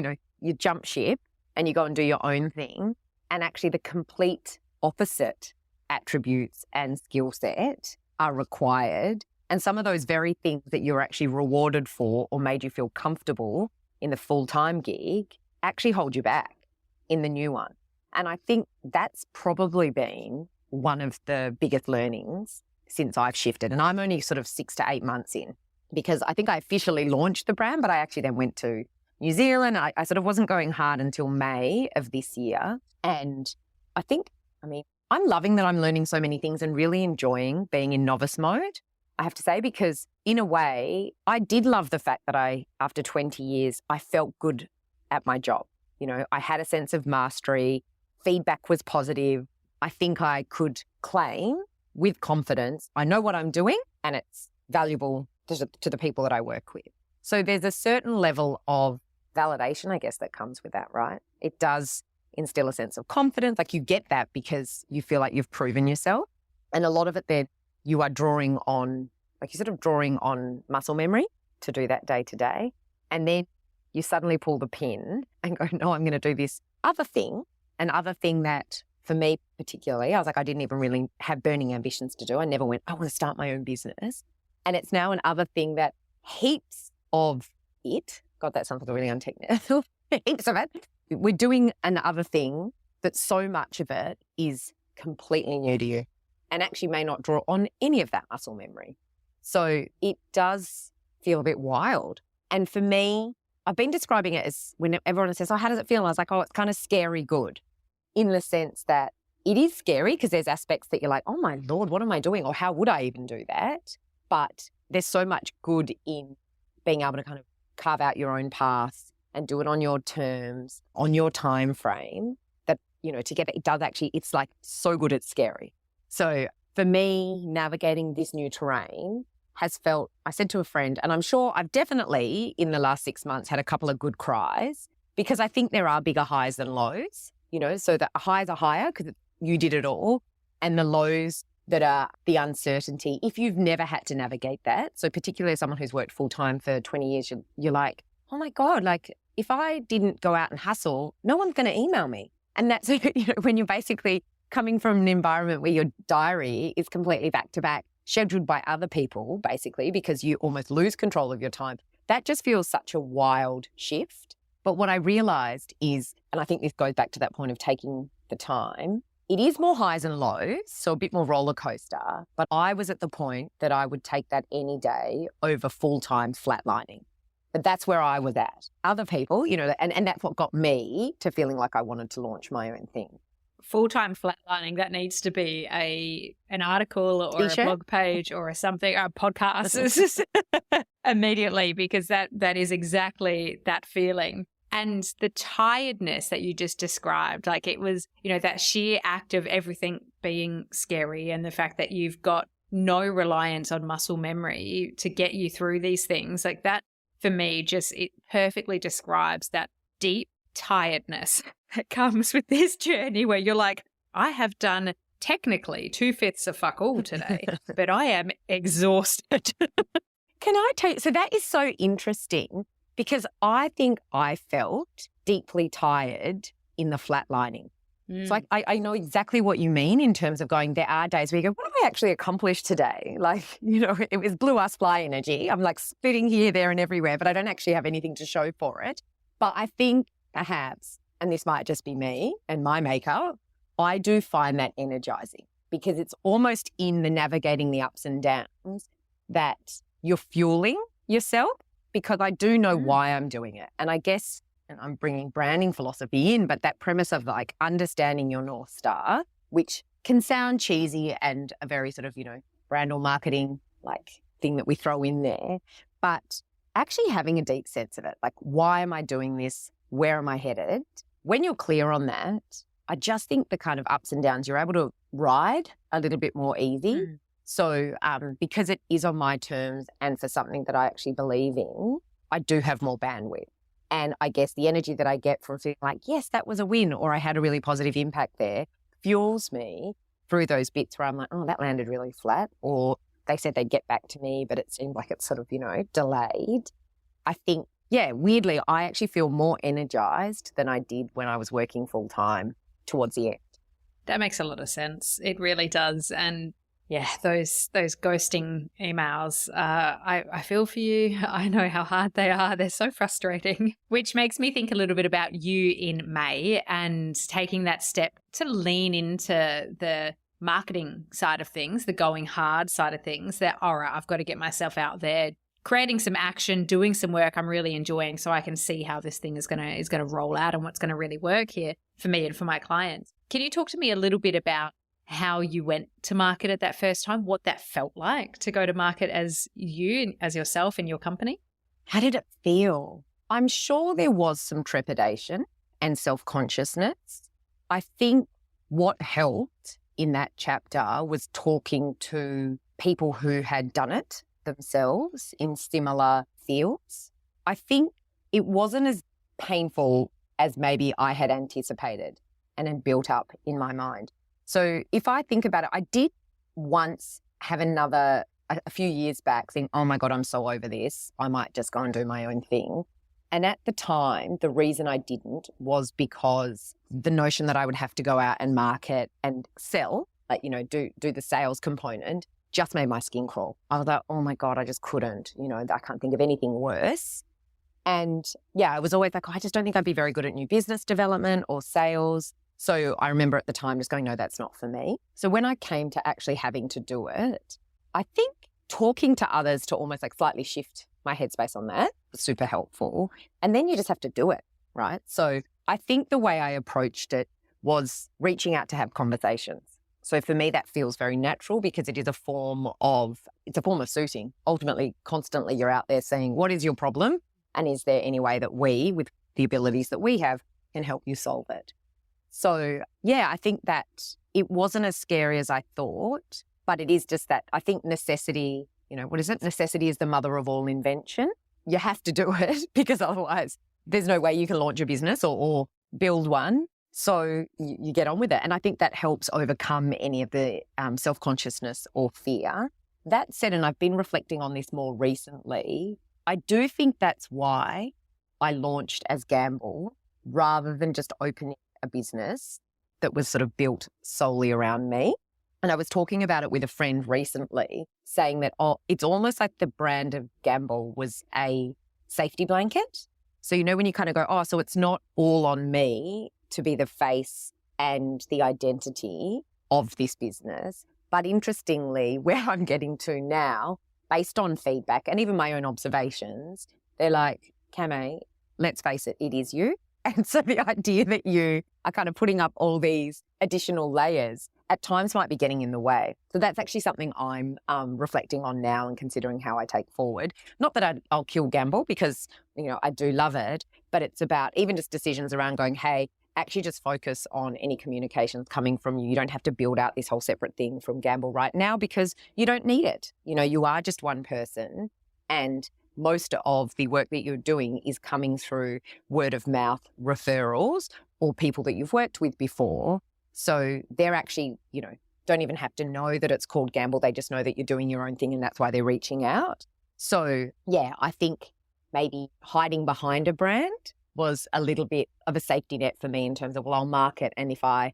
you jump ship and you go and do your own thing. And actually the complete opposite attributes and skill set are required. And some of those very things that you're actually rewarded for or made you feel comfortable in the full-time gig actually hold you back in the new one. And I think that's probably been one of the biggest learnings since I've shifted. And I'm only sort of 6 to 8 months in, because I think I officially launched the brand, but I actually then went to New Zealand. I sort of wasn't going hard until May of this year. And I'm loving that I'm learning so many things and really enjoying being in novice mode, I have to say, because in a way, I did love the fact that after 20 years, I felt good at my job. I had a sense of mastery. Feedback was positive. I think I could claim with confidence, I know what I'm doing and it's valuable to the people that I work with. So there's a certain level of validation, I guess, that comes with that, right? It does instill a sense of confidence. Like you get that because you feel like you've proven yourself. And a lot of it then you are drawing on, like you're sort of drawing on muscle memory to do that day to day. And then you suddenly pull the pin and go, no, I'm going to do this other thing. Another thing that for me particularly, I was like, I didn't even really have burning ambitions to do. I never went, I want to start my own business. And it's now another thing that heaps of it, God, that sounds like a really untechnical, heaps of it. We're doing another thing that so much of it is completely new to you and actually may not draw on any of that muscle memory. So it does feel a bit wild. And for me, I've been describing it as when everyone says, oh, how does it feel? I was like, oh, it's kind of scary good, in the sense that it is scary because there's aspects that you're like, oh my Lord, what am I doing? Or how would I even do that? But there's so much good in being able to kind of carve out your own path and do it on your terms, on your time frame, that, together it does actually, it's like so good it's scary. So for me, navigating this new terrain has felt, I said to a friend, and I'm sure I've definitely in the last 6 months had a couple of good cries, because I think there are bigger highs than lows, so the highs are higher because you did it all, and the lows that are the uncertainty, if you've never had to navigate that. So particularly as someone who's worked full-time for 20 years, you're like, oh my God, like if I didn't go out and hustle, no one's going to email me. And that's, when you're basically coming from an environment where your diary is completely back to back, scheduled by other people, basically, because you almost lose control of your time. That just feels such a wild shift. But what I realized is, and I think this goes back to that point of taking the time, it is more highs and lows, so a bit more roller coaster. But I was at the point that I would take that any day over full-time flatlining. But that's where I was at. Other people, and that's what got me to feeling like I wanted to launch my own thing. Full-time flatlining, that needs to be an article or a blog page or a podcast immediately, because that is exactly that feeling. And the tiredness that you just described, like it was, that sheer act of everything being scary, and the fact that you've got no reliance on muscle memory to get you through these things, like that for me it perfectly describes that deep tiredness that comes with this journey, where you're like, I have done technically 2/5 of fuck all today, but I am exhausted. Can I tell you, so that is so interesting, because I think I felt deeply tired in the flatlining. So I know exactly what you mean in terms of going, there are days where you go, what have I actually accomplished today? Like, it was blue ass fly energy. I'm like splitting here, there and everywhere, but I don't actually have anything to show for it. But I think perhaps, and this might just be me and my makeup, I do find that energizing, because it's almost in the navigating the ups and downs that you're fueling yourself, because I do know why I'm doing it. And I guess, and I'm bringing branding philosophy in, but that premise of like understanding your North Star, which can sound cheesy and a very sort of, brand or marketing like thing that we throw in there, but actually having a deep sense of it, like, why am I doing this? Where am I headed? When you're clear on that, I just think the kind of ups and downs, you're able to ride a little bit more easy. So because it is on my terms and for something that I actually believe in, I do have more bandwidth. And I guess the energy that I get from feeling like, yes, that was a win, or I had a really positive impact there, fuels me through those bits where I'm like, oh, that landed really flat, or they said they'd get back to me, but it seemed like it's sort of, delayed. I think, weirdly, I actually feel more energized than I did when I was working full time towards the end. That makes a lot of sense. It really does. And yeah, those ghosting emails, I feel for you. I know how hard they are. They're so frustrating, which makes me think a little bit about you in May and taking that step to lean into the marketing side of things, the going hard side of things, that, all right, I've got to get myself out there, creating some action, doing some work I'm really enjoying, so I can see how this thing is going to roll out and what's going to really work here for me and for my clients. Can you talk to me a little bit about how you went to market at that first time, what that felt like to go to market as you, as yourself in your company? How did it feel? I'm sure there was some trepidation. and self-consciousness. I think what helped in that chapter was talking to people who had done it themselves in similar fields. I think it wasn't as painful as maybe I had anticipated and had built up in my mind. So if I think about it, I did once have a few years back, think, oh my God, I'm so over this. I might just go and do my own thing. And at the time, the reason I didn't was because the notion that I would have to go out and market and sell, like, do the sales component, just made my skin crawl. I was like, oh my God, I just couldn't, I can't think of anything worse. And yeah, I was always like, I just don't think I'd be very good at new business development or sales. So I remember at the time just going, no, that's not for me. So when I came to actually having to do it, I think talking to others to almost like slightly shift my headspace on that was super helpful. And then you just have to do it, right? So I think the way I approached it was reaching out to have conversations. So for me, that feels very natural because it's a form of suiting. Ultimately, constantly you're out there saying, what is your problem? And is there any way that we, with the abilities that we have, can help you solve it? So yeah, I think that it wasn't as scary as I thought, but it is just that I think necessity, what is it? Necessity is the mother of all invention. You have to do it because otherwise there's no way you can launch a business or build one. So you get on with it. And I think that helps overcome any of the self-consciousness or fear. That said, and I've been reflecting on this more recently, I do think that's why I launched as Gamble rather than just opening a business that was sort of built solely around me. And I was talking about it with a friend recently, saying that, it's almost like the brand of Gamble was a safety blanket. So, when you kind of go, so it's not all on me to be the face and the identity of this business. But interestingly, where I'm getting to now, based on feedback and even my own observations, they're like, Came, let's face it, it is you. And so the idea that you are kind of putting up all these additional layers at times might be getting in the way. So that's actually something I'm reflecting on now and considering how I take forward. Not that I'll kill Gamble because, I do love it, but it's about even just decisions around going, hey, actually just focus on any communications coming from you. You don't have to build out this whole separate thing from Gamble right now because you don't need it. You are just one person, and most of the work that you're doing is coming through word of mouth referrals or people that you've worked with before. So they're actually, don't even have to know that it's called Gamble. They just know that you're doing your own thing and that's why they're reaching out. So yeah, I think maybe hiding behind a brand was a little bit of a safety net for me in terms of, I'll market. And if I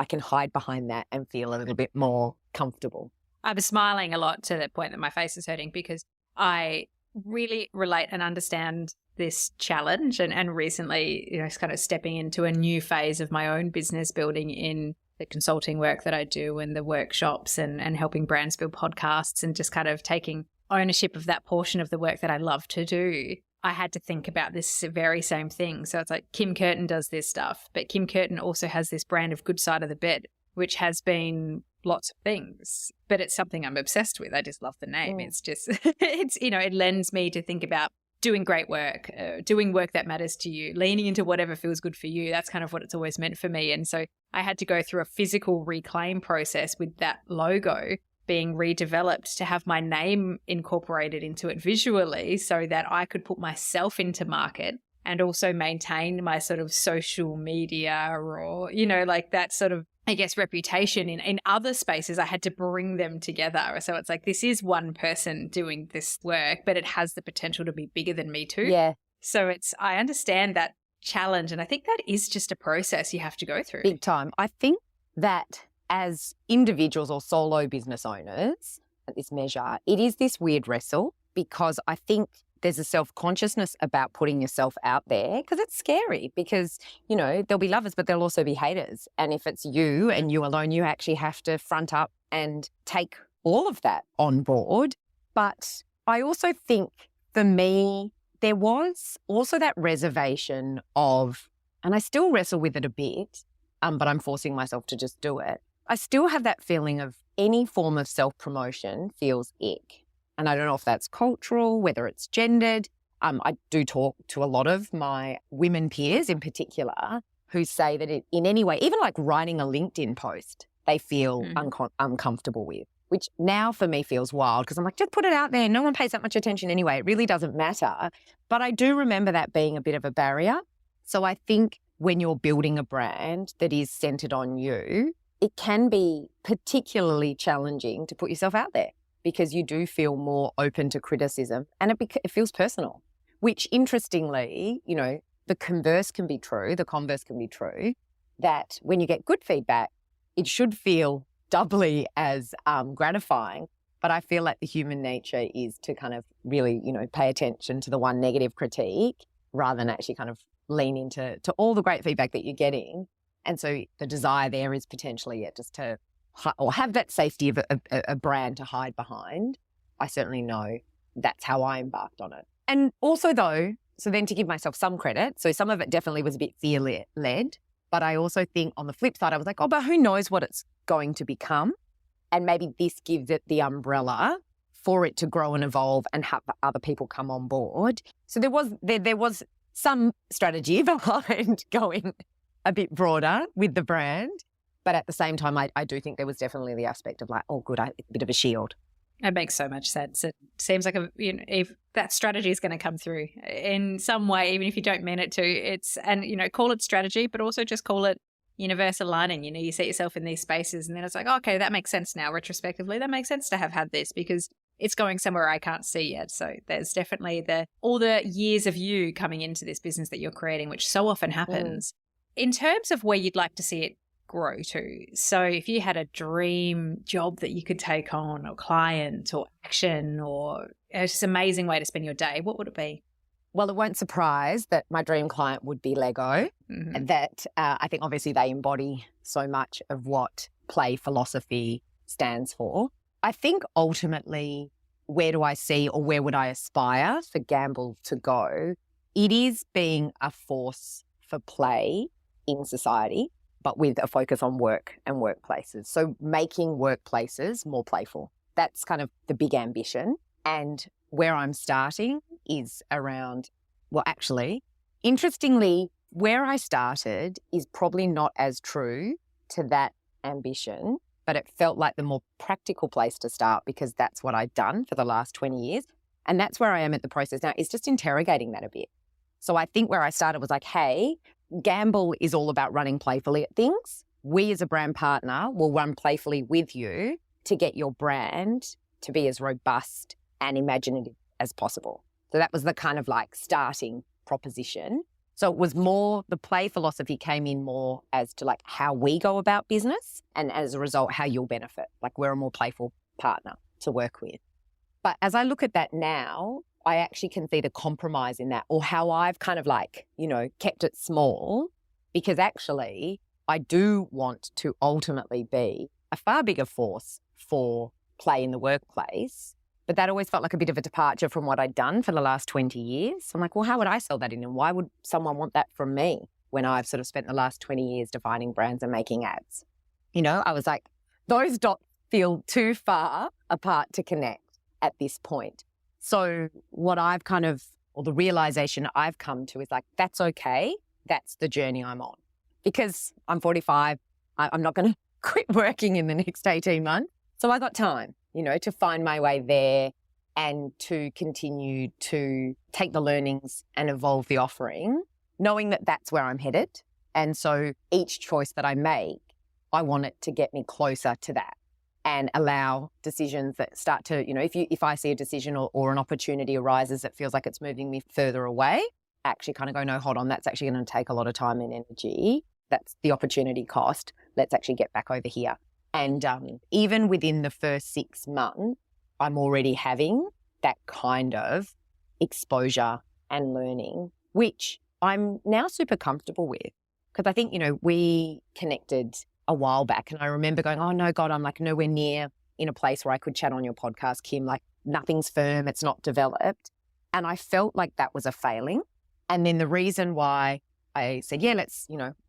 can hide behind that and feel a little bit more comfortable. I'm smiling a lot to the point that my face is hurting because I really relate and understand this challenge and recently, it's kind of stepping into a new phase of my own business building in the consulting work that I do and the workshops and helping brands build podcasts and just kind of taking ownership of that portion of the work that I love to do. I had to think about this very same thing. So it's like Kim Curtin does this stuff, but Kim Curtin also has this brand of Good Side of the Bed, which has been lots of things, but it's something I'm obsessed with. I just love the name. It's just, it lends me to think about doing great work, doing work that matters to you, leaning into whatever feels good for you. That's kind of what it's always meant for me. And so I had to go through a physical reclaim process with that logo being redeveloped to have my name incorporated into it visually so that I could put myself into market and also maintain my sort of social media or, like that sort of, I guess, reputation in other spaces. I had to bring them together. So it's like, this is one person doing this work, but it has the potential to be bigger than me too. Yeah. So I understand that challenge. And I think that is just a process you have to go through. Big time. I think that as individuals or solo business owners at this measure, it is this weird wrestle because I think there's a self-consciousness about putting yourself out there because it's scary because, there'll be lovers, but there'll also be haters. And if it's you and you alone, you actually have to front up and take all of that on board. But I also think for me, there was also that reservation of, and I still wrestle with it a bit, but I'm forcing myself to just do it. I still have that feeling of any form of self-promotion feels ick. And I don't know if that's cultural, whether it's gendered. I do talk to a lot of my women peers in particular who say that in any way, even like writing a LinkedIn post, they feel uncomfortable with, which now for me feels wild because I'm like, just put it out there. No one pays that much attention anyway. It really doesn't matter. But I do remember that being a bit of a barrier. So I think when you're building a brand that is centered on you, it can be particularly challenging to put yourself out there because you do feel more open to criticism and it feels personal, which interestingly, you know, the converse can be true, that when you get good feedback, it should feel doubly as gratifying. But I feel like the human nature is to kind of really, you know, pay attention to the one negative critique rather than actually kind of lean into all the great feedback that you're getting. And so the desire there is potentially just to or have that safety of a brand to hide behind. I certainly know that's how I embarked on it. And also though, so then to give myself some credit, so some of it definitely was a bit fear-led, but I also think on the flip side, I was like, oh, but who knows what it's going to become? And maybe this gives it the umbrella for it to grow and evolve and have other people come on board. So there was some strategy behind going a bit broader with the brand. But at the same time, I do think there was definitely the aspect of like, oh, good, it's a bit of a shield. It makes so much sense. It seems like if that strategy is going to come through in some way, even if you don't mean it to, call it strategy, but also just call it universal aligning. You know, you set yourself in these spaces and then it's like, oh, okay, that makes sense now. Retrospectively, that makes sense to have had this because it's going somewhere I can't see yet. So there's definitely all the years of you coming into this business that you're creating, which so often happens. In terms of where you'd like to see it grow to. So if you had a dream job that you could take on or client or action or it's just an amazing way to spend your day, what would it be? Well, it won't surprise that my dream client would be Lego. And that I think obviously they embody so much of what play philosophy stands for. I think ultimately, where do I see or where would I aspire for Gamble to go? It is being a force for play in society, but with a focus on work and workplaces. So making workplaces more playful. That's kind of the big ambition. And where I'm starting is around, well, actually, interestingly, where I started is probably not as true to that ambition, but it felt like the more practical place to start because that's what I'd done for the last 20 years. And that's where I am at the process now, is just interrogating that a bit. So I think where I started was like, hey, Gamble is all about running playfully at things. We as a brand partner will run playfully with you to get your brand to be as robust and imaginative as possible. So that was the kind of like starting proposition. So it was more, the play philosophy came in more as to like how we go about business and as a result, how you'll benefit. Like we're a more playful partner to work with. But as I look at that now, I actually can see the compromise in that or how I've kind of like, you know, kept it small because actually I do want to ultimately be a far bigger force for play in the workplace. But that always felt like a bit of a departure from what I'd done for the last 20 years. I'm like, well, how would I sell that in? And why would someone want that from me when I've sort of spent the last 20 years defining brands and making ads? You know, I was like, those dots feel too far apart to connect at this point. So what I've kind of, or the realization I've come to is like, that's okay. That's the journey I'm on. Because I'm 45, I'm not going to quit working in the next 18 months. So I got time, you know, to find my way there and to continue to take the learnings and evolve the offering, knowing that that's where I'm headed. And so each choice that I make, I want it to get me closer to that. And allow decisions that start to, you know, if I see a decision or an opportunity arises that feels like it's moving me further away, actually kind of go, no, hold on, that's actually going to take a lot of time and energy. That's the opportunity cost. Let's actually get back over here. And even within the first 6 months, I'm already having that kind of exposure and learning, which I'm now super comfortable with. Because I think, you know, we connected a while back and I remember going, oh no, God, I'm like nowhere near in a place where I could chat on your podcast, Kim, like nothing's firm, it's not developed. And I felt like that was a failing. And then the reason why I said, yeah,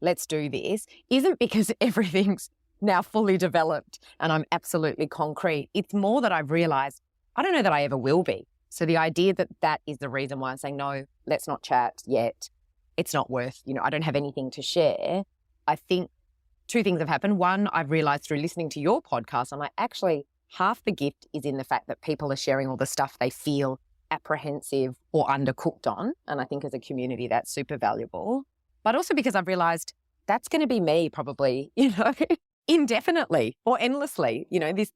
let's do this isn't because everything's now fully developed and I'm absolutely concrete. It's more that I've realized, I don't know that I ever will be. So the idea that that is the reason why I'm saying, no, let's not chat yet. It's not worth, I don't have anything to share. I think two things have happened. One, I've realized through listening to your podcast, I'm like, actually, half the gift is in the fact that people are sharing all the stuff they feel apprehensive or undercooked on. And I think as a community, that's super valuable. But also because I've realized that's going to be me probably, indefinitely or endlessly,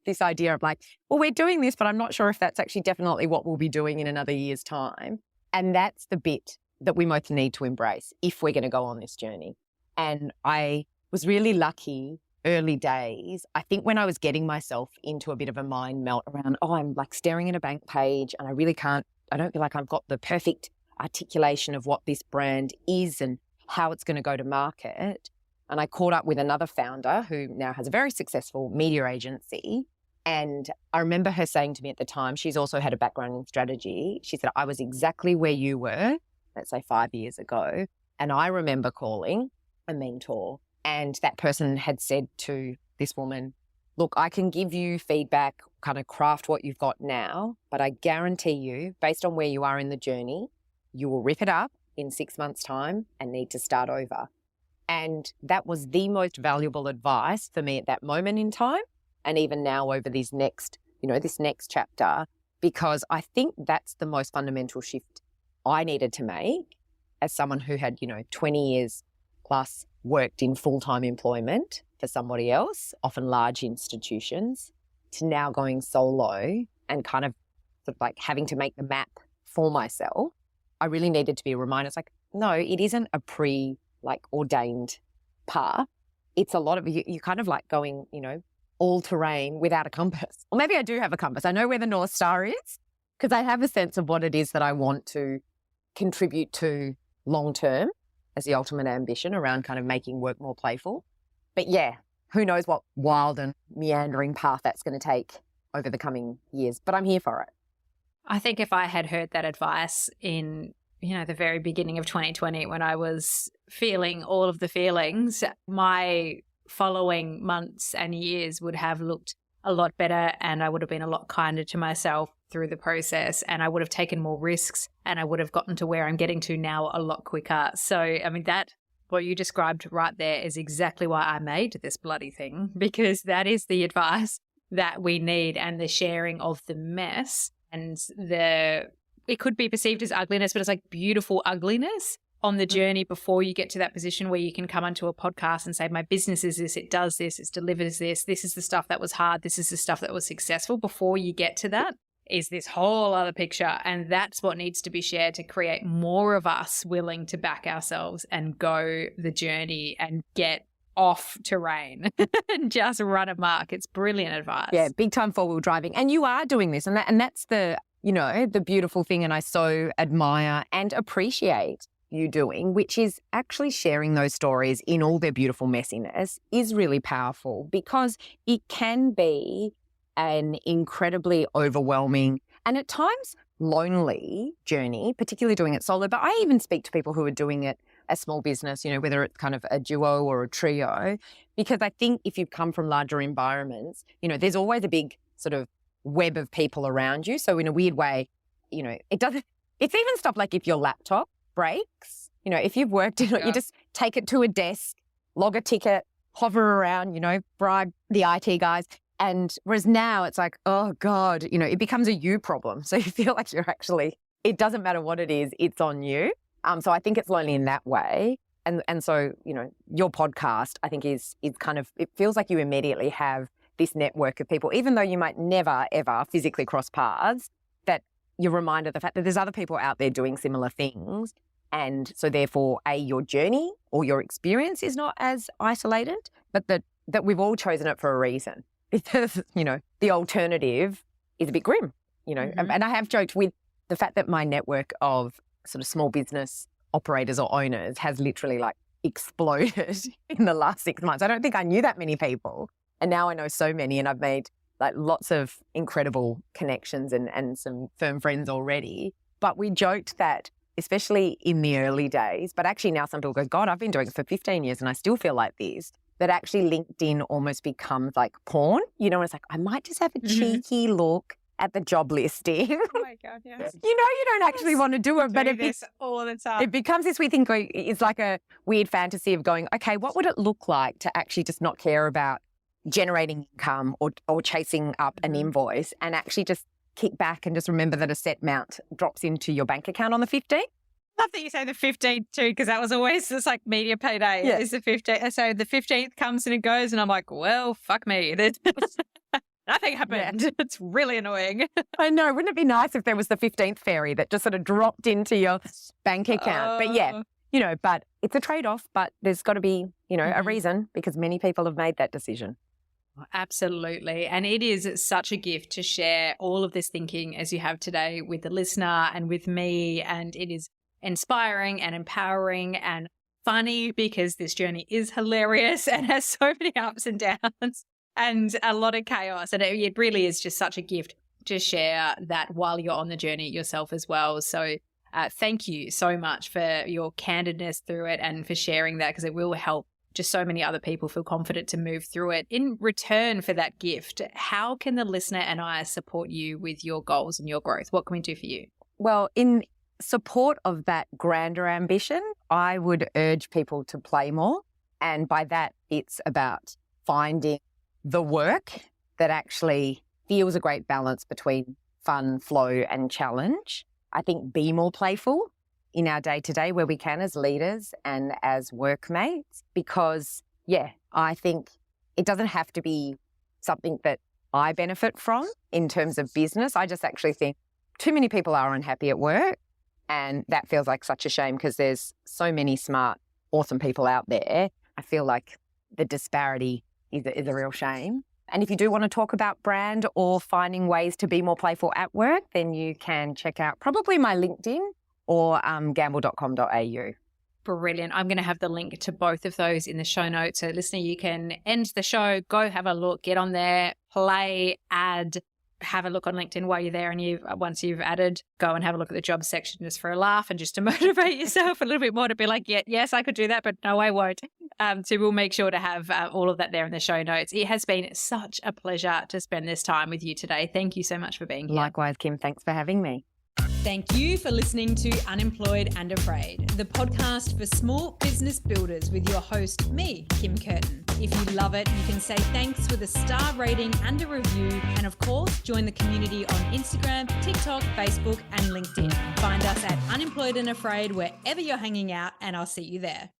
this idea of like, well, we're doing this, but I'm not sure if that's actually definitely what we'll be doing in another year's time. And that's the bit that we most need to embrace if we're going to go on this journey. And I was really lucky early days. I think when I was getting myself into a bit of a mind melt around, I'm like staring at a bank page and I don't feel like I've got the perfect articulation of what this brand is and how it's going to go to market. And I caught up with another founder who now has a very successful media agency. And I remember her saying to me at the time, she's also had a background in strategy. She said, I was exactly where you were, let's say 5 years ago. And I remember calling a mentor, and that person had said to this woman, look, I can give you feedback, kind of craft what you've got now, but I guarantee you, based on where you are in the journey, you will rip it up in 6 months' time and need to start over. And that was the most valuable advice for me at that moment in time. And even now over this next chapter, because I think that's the most fundamental shift I needed to make as someone who had, 20 years plus worked in full-time employment for somebody else, often large institutions, to now going solo and kind of sort of like having to make the map for myself. I really needed to be reminded. It's like, no, it isn't a ordained path. It's a lot of you kind of like going, all terrain without a compass. Or maybe I do have a compass. I know where the North Star is because I have a sense of what it is that I want to contribute to long term as the ultimate ambition around kind of making work more playful. But yeah, who knows what wild and meandering path that's going to take over the coming years. But I'm here for it. I think if I had heard that advice in, the very beginning of 2020 when I was feeling all of the feelings, my following months and years would have looked a lot better, and I would have been a lot kinder to myself through the process, and I would have taken more risks, and I would have gotten to where I'm getting to now a lot quicker. So, I mean, that what you described right there is exactly why I made this bloody thing, because that is the advice that we need, and the sharing of the mess and it could be perceived as ugliness, but it's like beautiful ugliness on the journey before you get to that position where you can come onto a podcast and say, my business is this, it does this, it delivers this, this is the stuff that was hard, this is the stuff that was successful. Before you get to that is this whole other picture. And that's what needs to be shared to create more of us willing to back ourselves and go the journey and get off terrain and just run amok. It's brilliant advice. Yeah, big time 4-wheel driving. And you are doing this. And that's the beautiful thing. And I so admire and appreciate you doing, which is actually sharing those stories in all their beautiful messiness is really powerful, because it can be an incredibly overwhelming and at times lonely journey, particularly doing it solo. But I even speak to people who are doing it as small business, whether it's kind of a duo or a trio, because I think if you've come from larger environments, there's always a big sort of web of people around you. So in a weird way, it's even stuff like if your laptop breaks, if you've worked in it, you just take it to a desk, log a ticket, hover around, bribe the IT guys. And whereas now it's like, oh God, it becomes a you problem. So you feel like it doesn't matter what it is, it's on you. So I think it's lonely in that way. And so, your podcast, I think is kind of, it feels like you immediately have this network of people, even though you might never, ever physically cross paths, that you're reminded of the fact that there's other people out there doing similar things. And so therefore, your journey or your experience is not as isolated, but that we've all chosen it for a reason. Because, the alternative is a bit grim, Mm-hmm. And I have joked with the fact that my network of sort of small business operators or owners has literally exploded in the last 6 months. I don't think I knew that many people. And now I know so many, and I've made lots of incredible connections and some firm friends already. But we joked that, especially in the early days, but actually now some people go, God, I've been doing it for 15 years and I still feel like this, that actually LinkedIn almost becomes like porn. It's like, I might just have a cheeky look at the job listing. Oh my God, yes. You know you don't actually want to do it, but Do it, this all the time. it becomes this weird thing going, it's like a weird fantasy of going, okay, what would it look like to actually just not care about generating income or chasing up an invoice and actually just kick back and just remember that a set amount drops into your bank account on the 15th? Love that you say the 15th too, because that was always just like media payday. Yeah. Is the 15th. So the 15th comes and it goes, and I'm like, well, fuck me. Nothing happened. It's really annoying. I know. Wouldn't it be nice if there was the 15th fairy that just sort of dropped into your bank account? But yeah, you know, but it's a trade-off, but there's got to be, you know, a reason because many people have made that decision. Absolutely. And it is such a gift to share all of this thinking as you have today with the listener and with me. And it is inspiring and empowering and funny because this journey is hilarious and has so many ups and downs and a lot of chaos. And it really is just such a gift to share that while you're on the journey yourself as well. So thank you so much for your candidness through it and for sharing that because it will help just so many other people feel confident to move through it. In return for that gift, how can the listener and I support you with your goals and your growth? What can we do for you? Well, in support of that grander ambition, I would urge people to play more. And by that, it's about finding the work that actually feels a great balance between fun, flow, and challenge. I think be more playful in our day-to-day where we can as leaders and as workmates because, yeah, I think it doesn't have to be something that I benefit from in terms of business. I just actually think too many people are unhappy at work and that feels like such a shame because there's so many smart, awesome people out there. I feel like the disparity is a real shame. And if you do want to talk about brand or finding ways to be more playful at work, then you can check out probably my LinkedIn or gamble.com.au. Brilliant. I'm going to have the link to both of those in the show notes. So listener, you can end the show, go have a look, get on there, play, add, have a look on LinkedIn while you're there. And once you've added, go and have a look at the job section just for a laugh and just to motivate yourself a little bit more to be like, yeah, yes, I could do that, but no, I won't. So we'll make sure to have all of that there in the show notes. It has been such a pleasure to spend this time with you today. Thank you so much for being here. Likewise, Kim. Thanks for having me. Thank you for listening to Unemployed and Afraid, the podcast for small business builders with your host, me, Kim Curtin. If you love it, you can say thanks with a star rating and a review. And of course, join the community on Instagram, TikTok, Facebook, and LinkedIn. Find us at Unemployed and Afraid wherever you're hanging out, and I'll see you there.